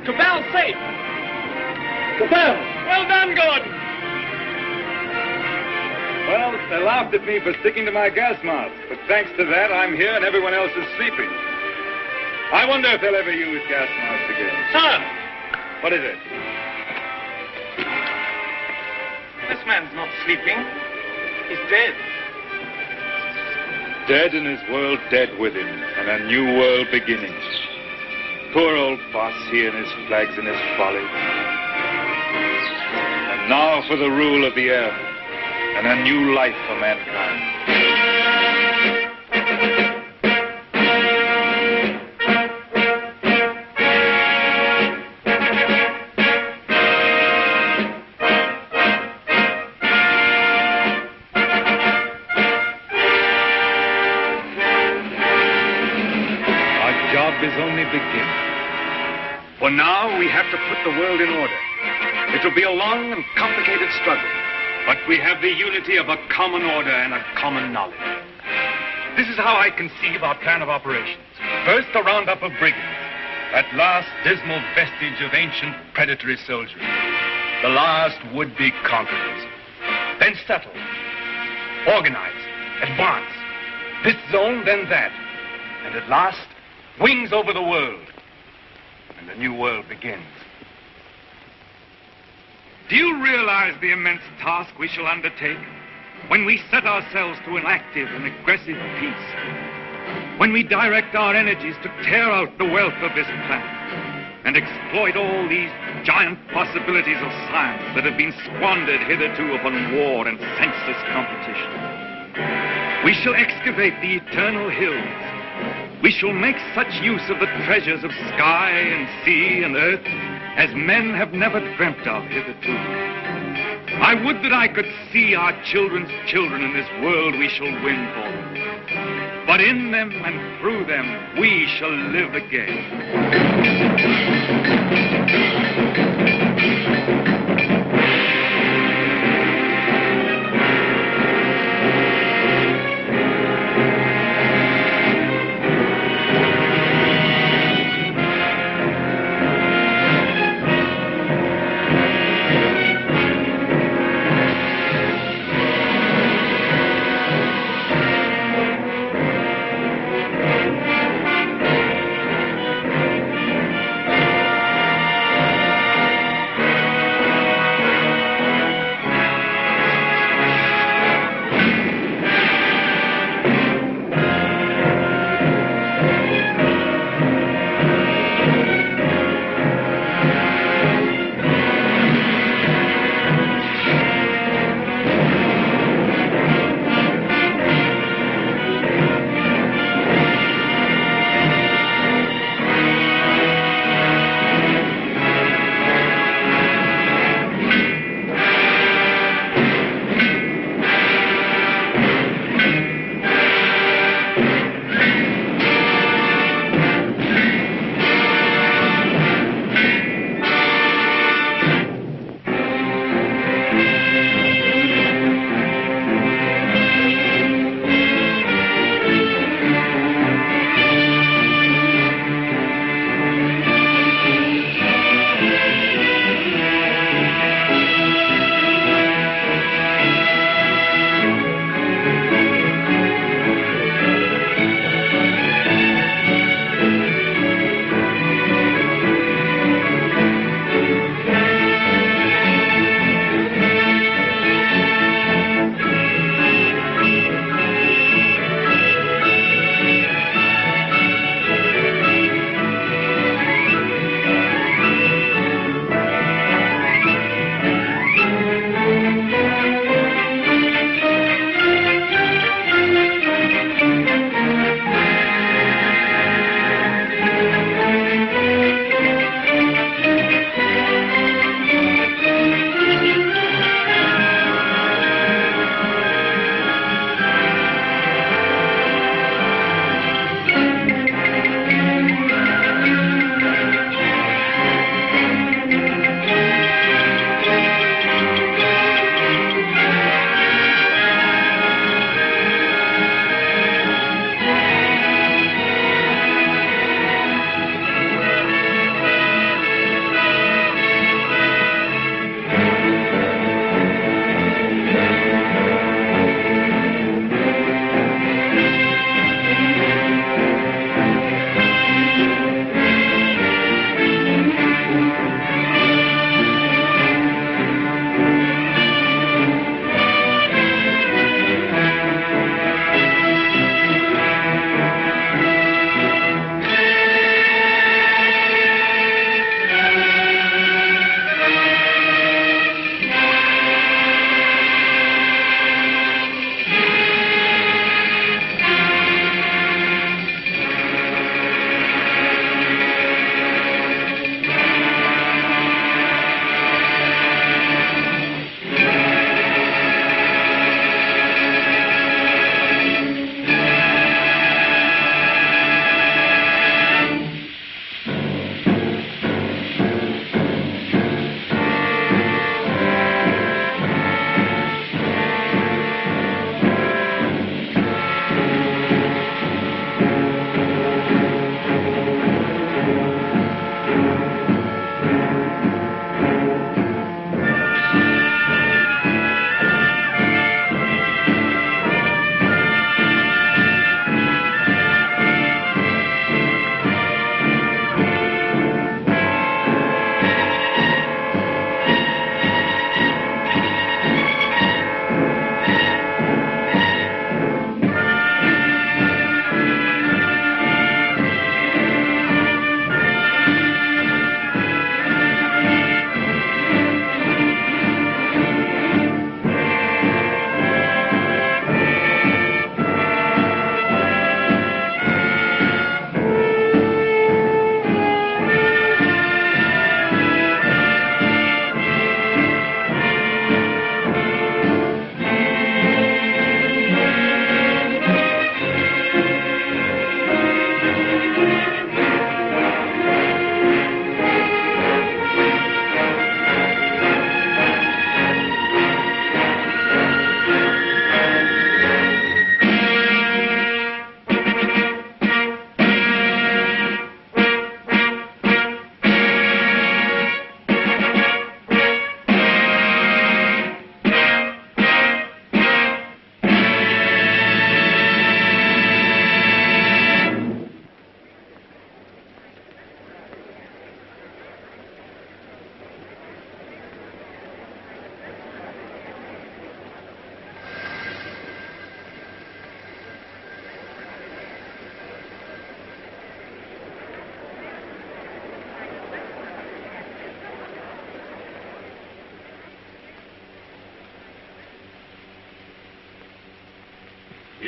Cabell's safe! Cabell! Well done, Gordon! Well, they laughed at me for sticking to my gas mask, but thanks to that, I'm here and everyone else is sleeping. I wonder if they'll ever use gas masks again. Sir! What is it? This man's not sleeping. He's dead. Dead and his world dead with him, and a new world beginning. Poor old boss, he and his flags and his folly. And now for the rule of the earth, and a new life for mankind. Is only beginning. For now, we have to put the world in order. It will be a long and complicated struggle, but we have the unity of a common order and a common knowledge. This is how I conceive our plan of operations. First, the roundup of brigands, that last dismal vestige of ancient predatory soldiery, the last would-be conquerors. Then settle, organize, advance, this zone, then that, and at last, wings over the world, and a new world begins. Do you realize the immense task we shall undertake when we set ourselves to an active and aggressive peace? When we direct our energies to tear out the wealth of this planet and exploit all these giant possibilities of science that have been squandered hitherto upon war and senseless competition? We shall excavate the eternal hills. We shall make such use of the treasures of sky and sea and earth as men have never dreamt of hitherto. I would that I could see our children's children in this world we shall win for them. But in them and through them we shall live again.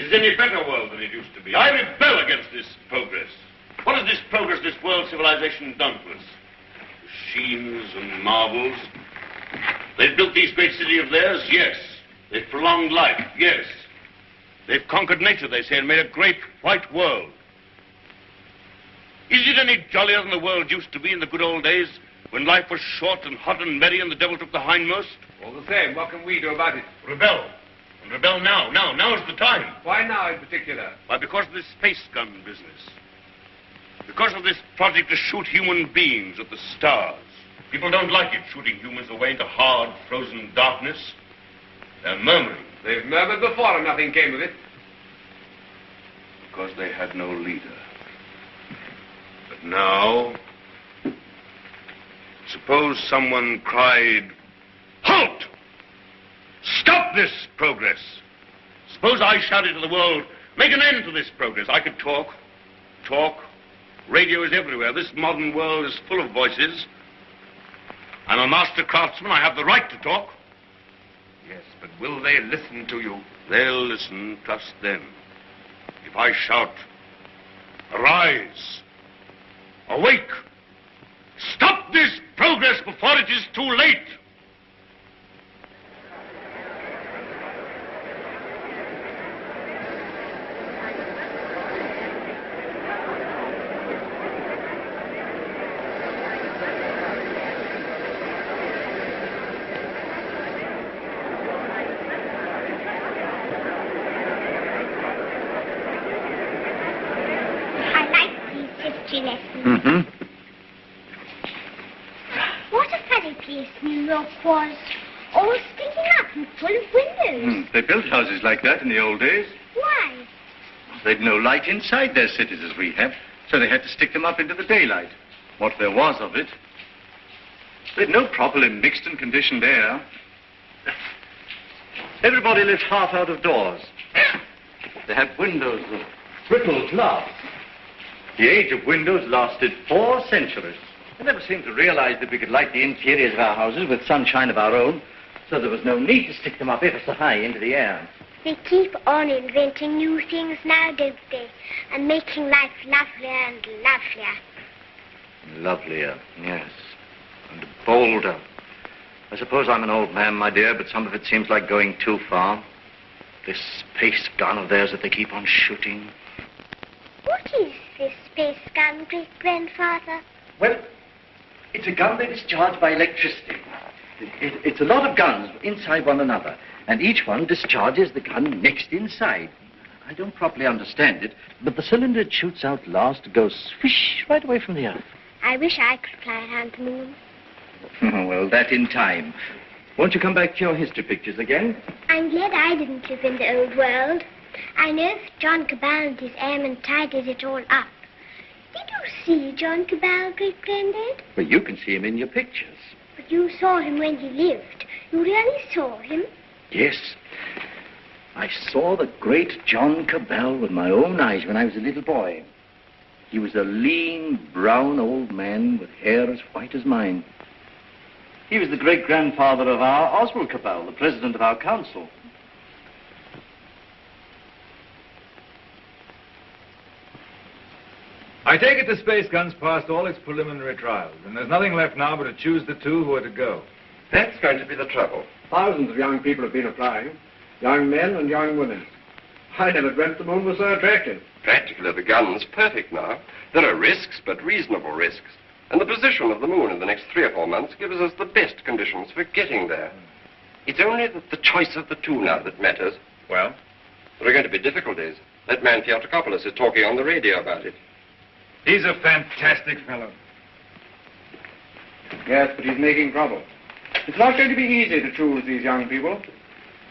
is any better world than it used to be. I rebel against this progress. What has this progress, this world civilization done to us? Machines and marvels. They've built these great cities of theirs, yes. They've prolonged life, yes. They've conquered nature, they say, and made a great white world. Is it any jollier than the world used to be in the good old days, when life was short and hot and merry and the devil took the hindmost? All the same, what can we do about it? Rebel. And rebel now. Now's the time. Why now in particular? Why, because of this space gun business. Because of this project to shoot human beings at the stars. People don't like it, shooting humans away into hard, frozen darkness. They're murmuring. They've murmured before and nothing came of it. Because they had no leader. But now, suppose someone cried, "Halt! Stop this progress!" Suppose I shouted to the world, "Make an end to this progress." I could talk. Radio is everywhere. This modern world is full of voices. I'm a master craftsman. I have the right to talk. Yes, but will they listen to you? They'll listen, trust them. If I shout, "Arise! Awake! Stop this progress before it is too late!" What a funny place New York was. All sticking up and full of windows. They built houses like that in the old days. Why? They'd no light inside their cities as we have, so they had to stick them up into the daylight. What there was of it. They'd no properly mixed and conditioned air. Everybody lived half out of doors. They had windows of brittle glass. The age of windows lasted 4 centuries. I never seemed to realize that we could light the interiors of our houses with sunshine of our own, so there was no need to stick them up ever so high into the air. They keep on inventing new things now, don't they? And making life lovelier and lovelier. Lovelier, yes. And bolder. I suppose I'm an old man, my dear, but some of it seems like going too far. This space gun of theirs that they keep on shooting. What is this space gun, great-grandfather? Well, it's a gun that is charged by electricity. It's a lot of guns inside one another, and each one discharges the gun next inside. I don't properly understand it, but the cylinder it shoots out last goes swish right away from the earth. I wish I could fly around the moon. Well, that in time. Won't you come back to your history pictures again? I'm glad I didn't live in the old world. I know if John Cabal and his airmen tidied it all up. Did you see John Cabal, great-granddad? Well, you can see him in your pictures. But you saw him when he lived. You really saw him? Yes. I saw the great John Cabal with my own eyes when I was a little boy. He was a lean, brown old man with hair as white as mine. He was the great-grandfather of our Oswald Cabal, the president of our council. I take it the space gun's passed all its preliminary trials, and there's nothing left now but to choose the 2 who are to go. That's going to be the trouble. Thousands of young people have been applying. Young men and young women. I never dreamt the moon was so attractive. Practically, the gun's perfect now. There are risks, but reasonable risks. And the position of the moon in the next 3 or 4 months gives us the best conditions for getting there. It's only the choice of the 2 now that matters. Well? There are going to be difficulties. That man Theotokopoulos is talking on the radio about it. He's a fantastic fellow. Yes, but he's making trouble. It's not going to be easy to choose these young people.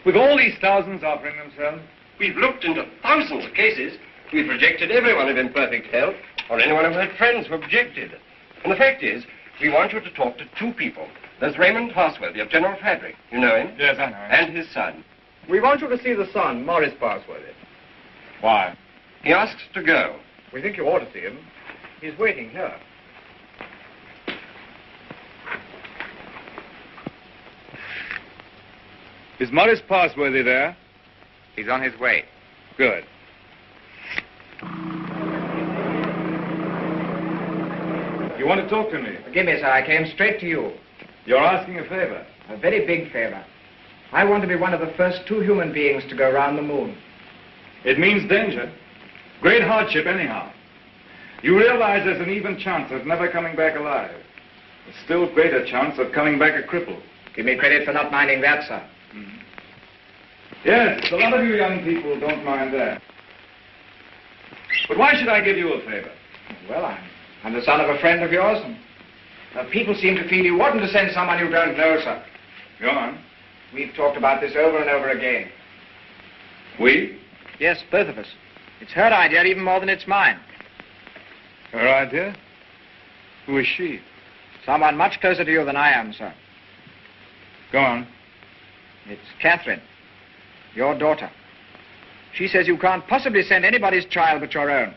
With all these thousands offering themselves? We've looked into thousands of cases. We've rejected everyone of imperfect health, or anyone who had friends who objected. And the fact is, we want you to talk to 2 people. There's Raymond Parsworthy of General Fabric. You know him? Yes, I know him. And his son. We want you to see the son, Morris Parsworthy. Why? He asks to go. We think you ought to see him. He's waiting here. Is Morris Parsworthy there? He's on his way. Good. You want to talk to me? Forgive me, sir. I came straight to you. You're asking a favor. A very big favor. I want to be one of the first 2 human beings to go around the moon. It means danger. Great hardship, anyhow. You realize there's an even chance of never coming back alive. A still greater chance of coming back a cripple. Give me credit for not minding that, sir. Mm-hmm. Yes, a lot of you young people don't mind that. But why should I give you a favor? Well, I'm the son of a friend of yours, and people seem to feel you oughtn't to send someone you don't know, sir. Go on. We've talked about this over and over again. We? Yes, both of us. It's her idea even more than it's mine. Her idea? Who is she? Someone much closer to you than I am, sir. Go on. It's Catherine, your daughter. She says you can't possibly send anybody's child but your own.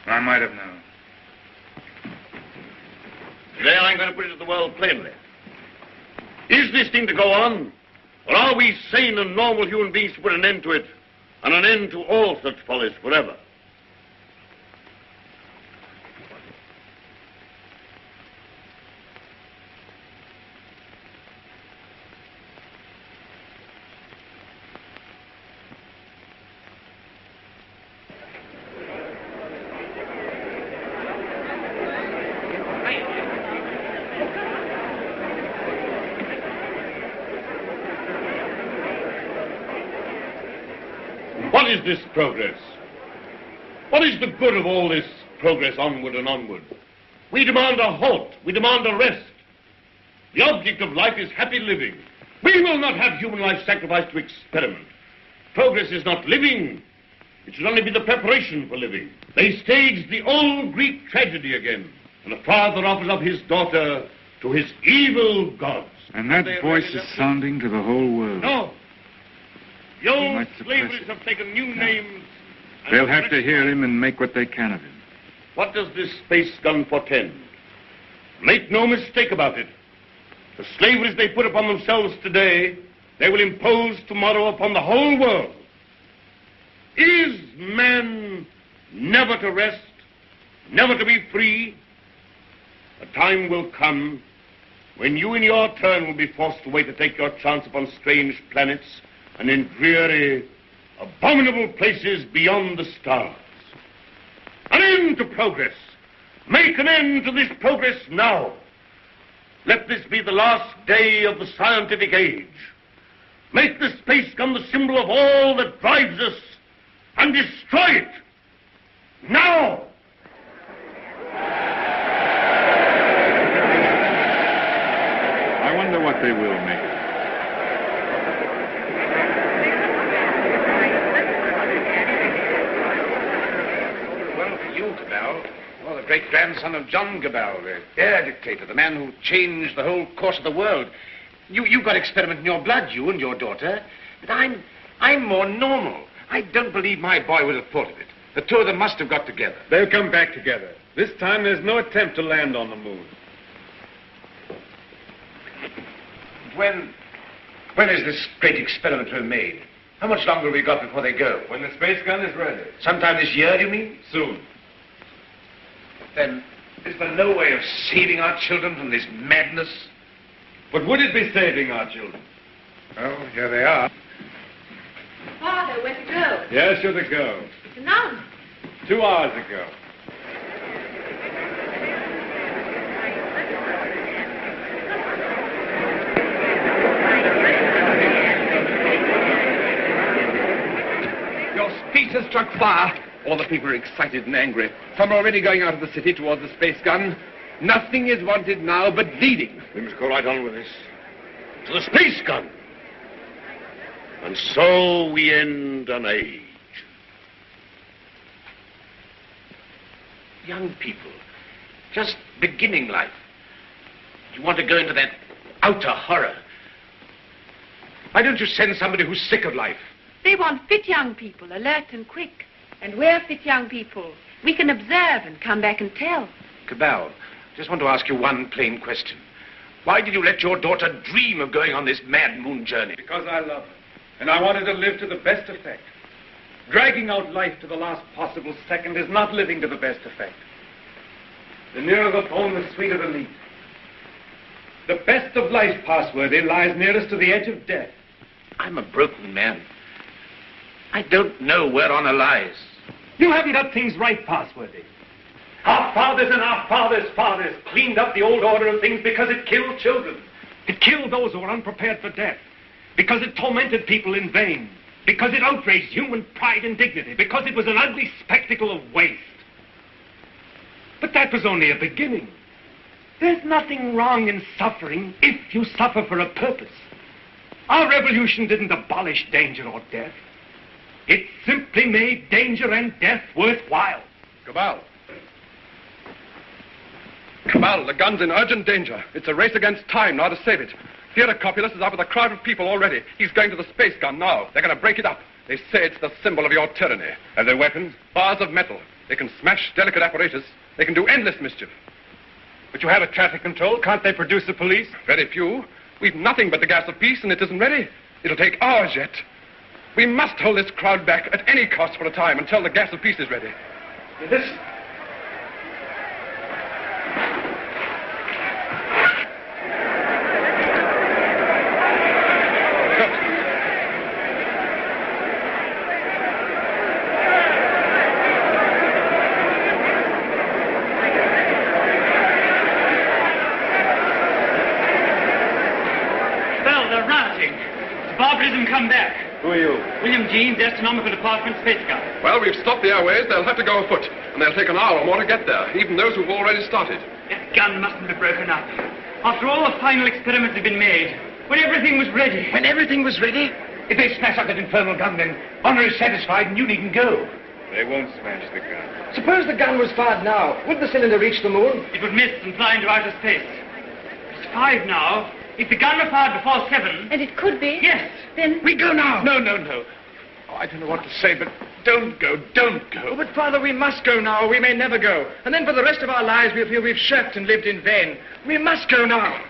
I might have known. Today I'm going to put it to the world plainly. Is this thing to go on? Or are we sane and normal human beings to put an end to it, and an end to all such follies forever? What is this progress? What is the good of all this progress onward and onward? We demand a halt. We demand a rest. The object of life is happy living. We will not have human life sacrificed to experiment. Progress is not living. It should only be the preparation for living. They staged the old Greek tragedy again, and a father offers up his daughter to his evil gods. And that voice is sounding to the whole world. No. The old slaveries have taken new names. They'll have to hear him and make what they can of him. What does this space gun portend? Make no mistake about it. The slaveries they put upon themselves today, they will impose tomorrow upon the whole world. Is man never to rest, never to be free? A time will come when you in your turn will be forced away to take your chance upon strange planets and in dreary, abominable places beyond the stars. An end to progress. Make an end to this progress now. Let this be the last day of the scientific age. Make the space gun the symbol of all that drives us, and destroy it. Now! I wonder what they will make it. Well, for you, Cabell. Well, the great-grandson of John Cabell, the air dictator, the man who changed the whole course of the world. You've got experiment in your blood, you and your daughter. But I'm more normal. I don't believe my boy would have thought of it. The two of them must have got together. They'll come back together. This time there's no attempt to land on the moon. When is this great experiment to be made? How much longer have we got before they go? When the space gun is ready. Sometime this year, do you mean? Soon. Then, is there no way of saving our children from this madness? But would it be saving our children? Oh, here they are. Father, where to go? Yes, you're to go. It's announced. 2 hours ago. Your speech has struck fire. All the people are excited and angry. Some are already going out of the city towards the space gun. Nothing is wanted now but leading. We must go right on with this. To the space gun. And so we end an age. Young people, just beginning life. You want to go into that outer horror. Why don't you send somebody who's sick of life? They want fit young people, alert and quick. And we're fit young people. We can observe and come back and tell. Cabell, Just want to ask you one plain question. Why did you let your daughter dream of going on this mad moon journey? Because I love her. And I wanted to live to the best effect. Dragging out life to the last possible second is not living to the best effect. The nearer the bone, the sweeter the meat. The best of life, Passworthy, lies nearest to the edge of death. I'm a broken man. I don't know where honor lies. You haven't got things right, Passworthy. Our fathers and our fathers' fathers cleaned up the old order of things because it killed children. It killed those who were unprepared for death. Because it tormented people in vain. Because it outraged human pride and dignity. Because it was an ugly spectacle of waste. But that was only a beginning. There's nothing wrong in suffering if you suffer for a purpose. Our revolution didn't abolish danger or death. It simply made danger and death worthwhile. Cabal. Cabal, the gun's in urgent danger. It's a race against time now to save it. Theodocopulus is up with a crowd of people already. He's going to the space gun now. They're going to break it up. They say it's the symbol of your tyranny. Have they weapons? Bars of metal. They can smash delicate apparatus. They can do endless mischief. But you have a traffic control. Can't they produce the police? Very few. We've nothing but the gas of peace, and it isn't ready. It'll take hours yet. We must hold this crowd back at any cost for a time until the gas of peace is ready. Listen. Barbarism come back. Who are you? William Jeans, Astronomical Department, Space Gun. Well, we've stopped the airways. They'll have to go afoot, and they'll take an hour or more to get there, even those who've already started. That gun mustn't be broken up. After all the final experiments have been made, when everything was ready. When everything was ready? If they smash up that infernal gun, then honor is satisfied and you needn't go. They won't smash the gun. Suppose the gun was fired now. Would the cylinder reach the moon? It would miss and fly into outer space. It's 5 now. If the gun were fired before 7... And it could be? Yes. Then... We go now. No. Oh, I don't know what to say, but don't go. Oh, but, Father, we must go now, or we may never go. And then for the rest of our lives, we'll feel we've shirked and lived in vain. We must go now.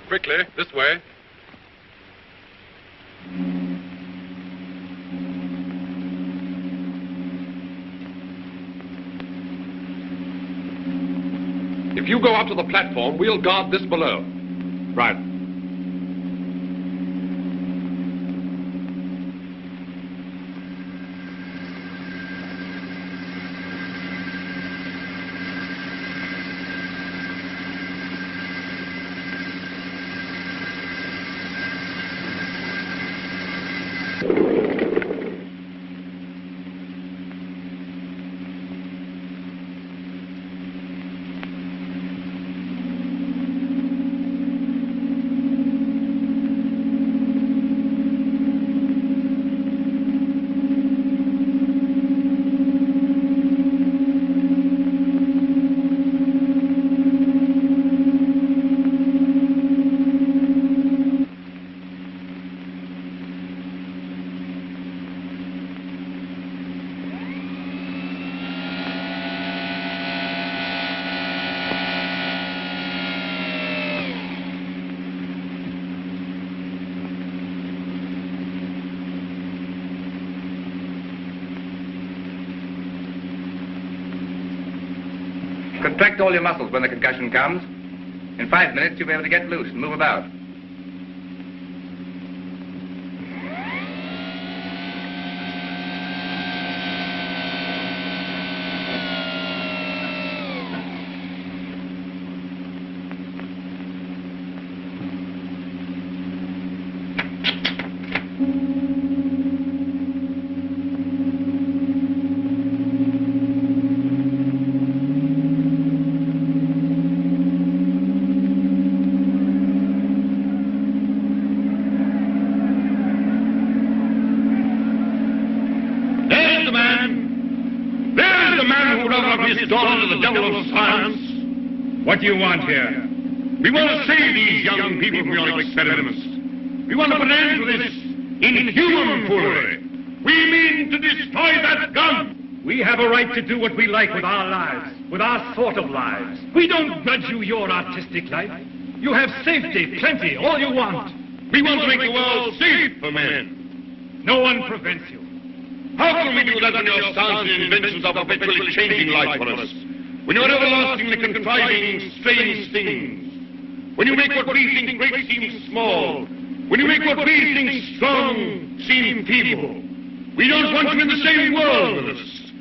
Quickly, this way. If you go up to the platform, we'll guard this below. Right. Contract all your muscles when the concussion comes. In 5 minutes, you'll be able to get loose and move about. What do you want here? We want to save these young people from your experiments. We want to put an end to this inhuman foolery. We mean to destroy that gun. We have a right to do what we like with our lives, with our sort of lives. We don't grudge you your artistic life. You have safety, plenty, all you want. We want to make the world safe for men. No one prevents you. How can we do that when your science and inventions are perpetually changing life for us? When you're everlastingly contriving strange things. When you make what we think great seem small. When you make what we think strong seem feeble. We don't want you in the same world with us.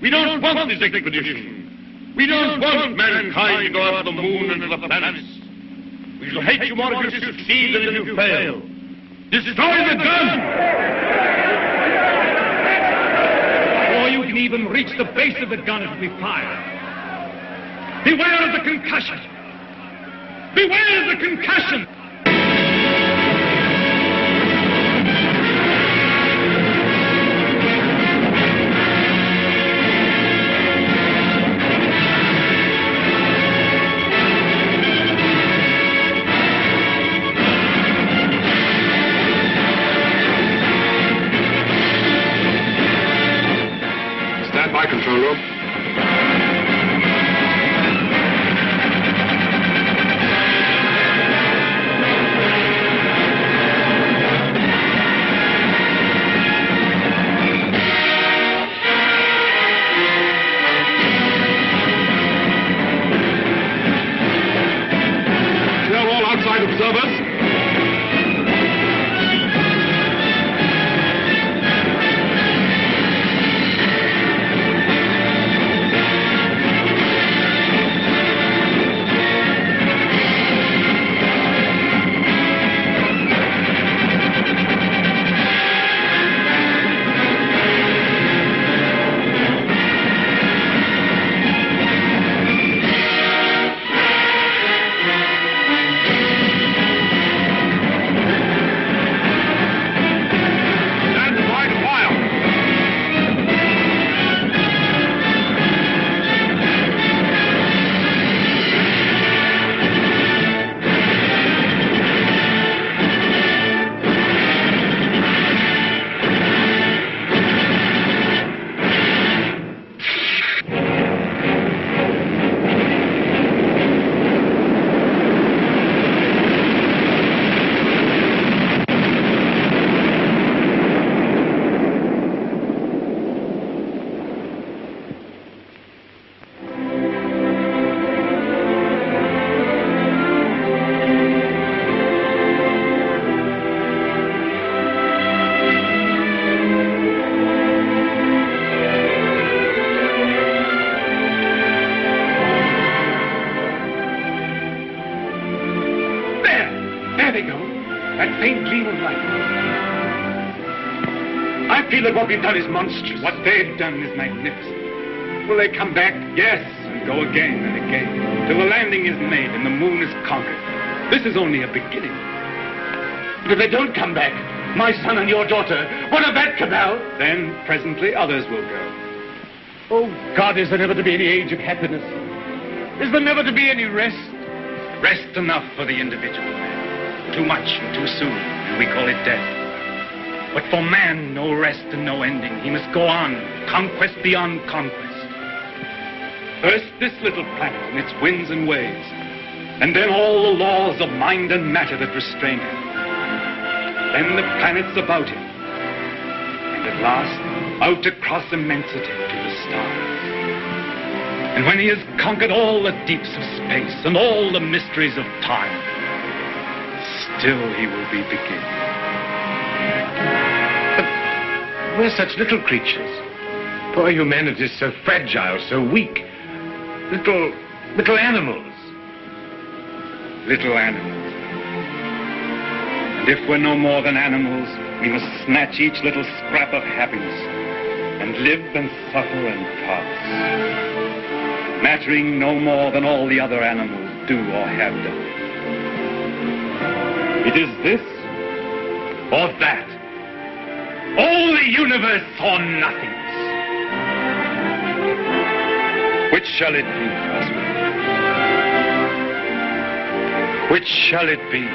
We don't want this expedition. We don't want mankind to go out to the moon and to the planets. We shall hate you more if you succeed than if you fail. Destroy the gun! Before you can even reach the base of the gun, it will be fired. Beware of the concussion! Beware of the concussion! Stand by, control room. Observers. That what we've done is monstrous. What they've done is magnificent. Will they come back? Yes, and go again and again, till the landing is made and the moon is conquered. This is only a beginning. But if they don't come back, my son and your daughter, what of that cabal? Then, presently, others will go. Oh, God, is there never to be any age of happiness? Is there never to be any rest? Rest enough for the individual man. Too much and too soon, and we call it death. But for man, no rest and no ending. He must go on, conquest beyond conquest. First, this little planet and its winds and waves. And then all the laws of mind and matter that restrain him. Then the planets about him. And at last, out across immensity to the stars. And when he has conquered all the deeps of space and all the mysteries of time, still he will be beginning. But we're such little creatures. Poor humanity is so fragile, so weak. Little animals. Little animals. And if we're no more than animals, we must snatch each little scrap of happiness and live and suffer and pass, mattering no more than all the other animals do or have done. It is this or that. All the universe or nothingness. Which shall it be, husband? Which shall it be?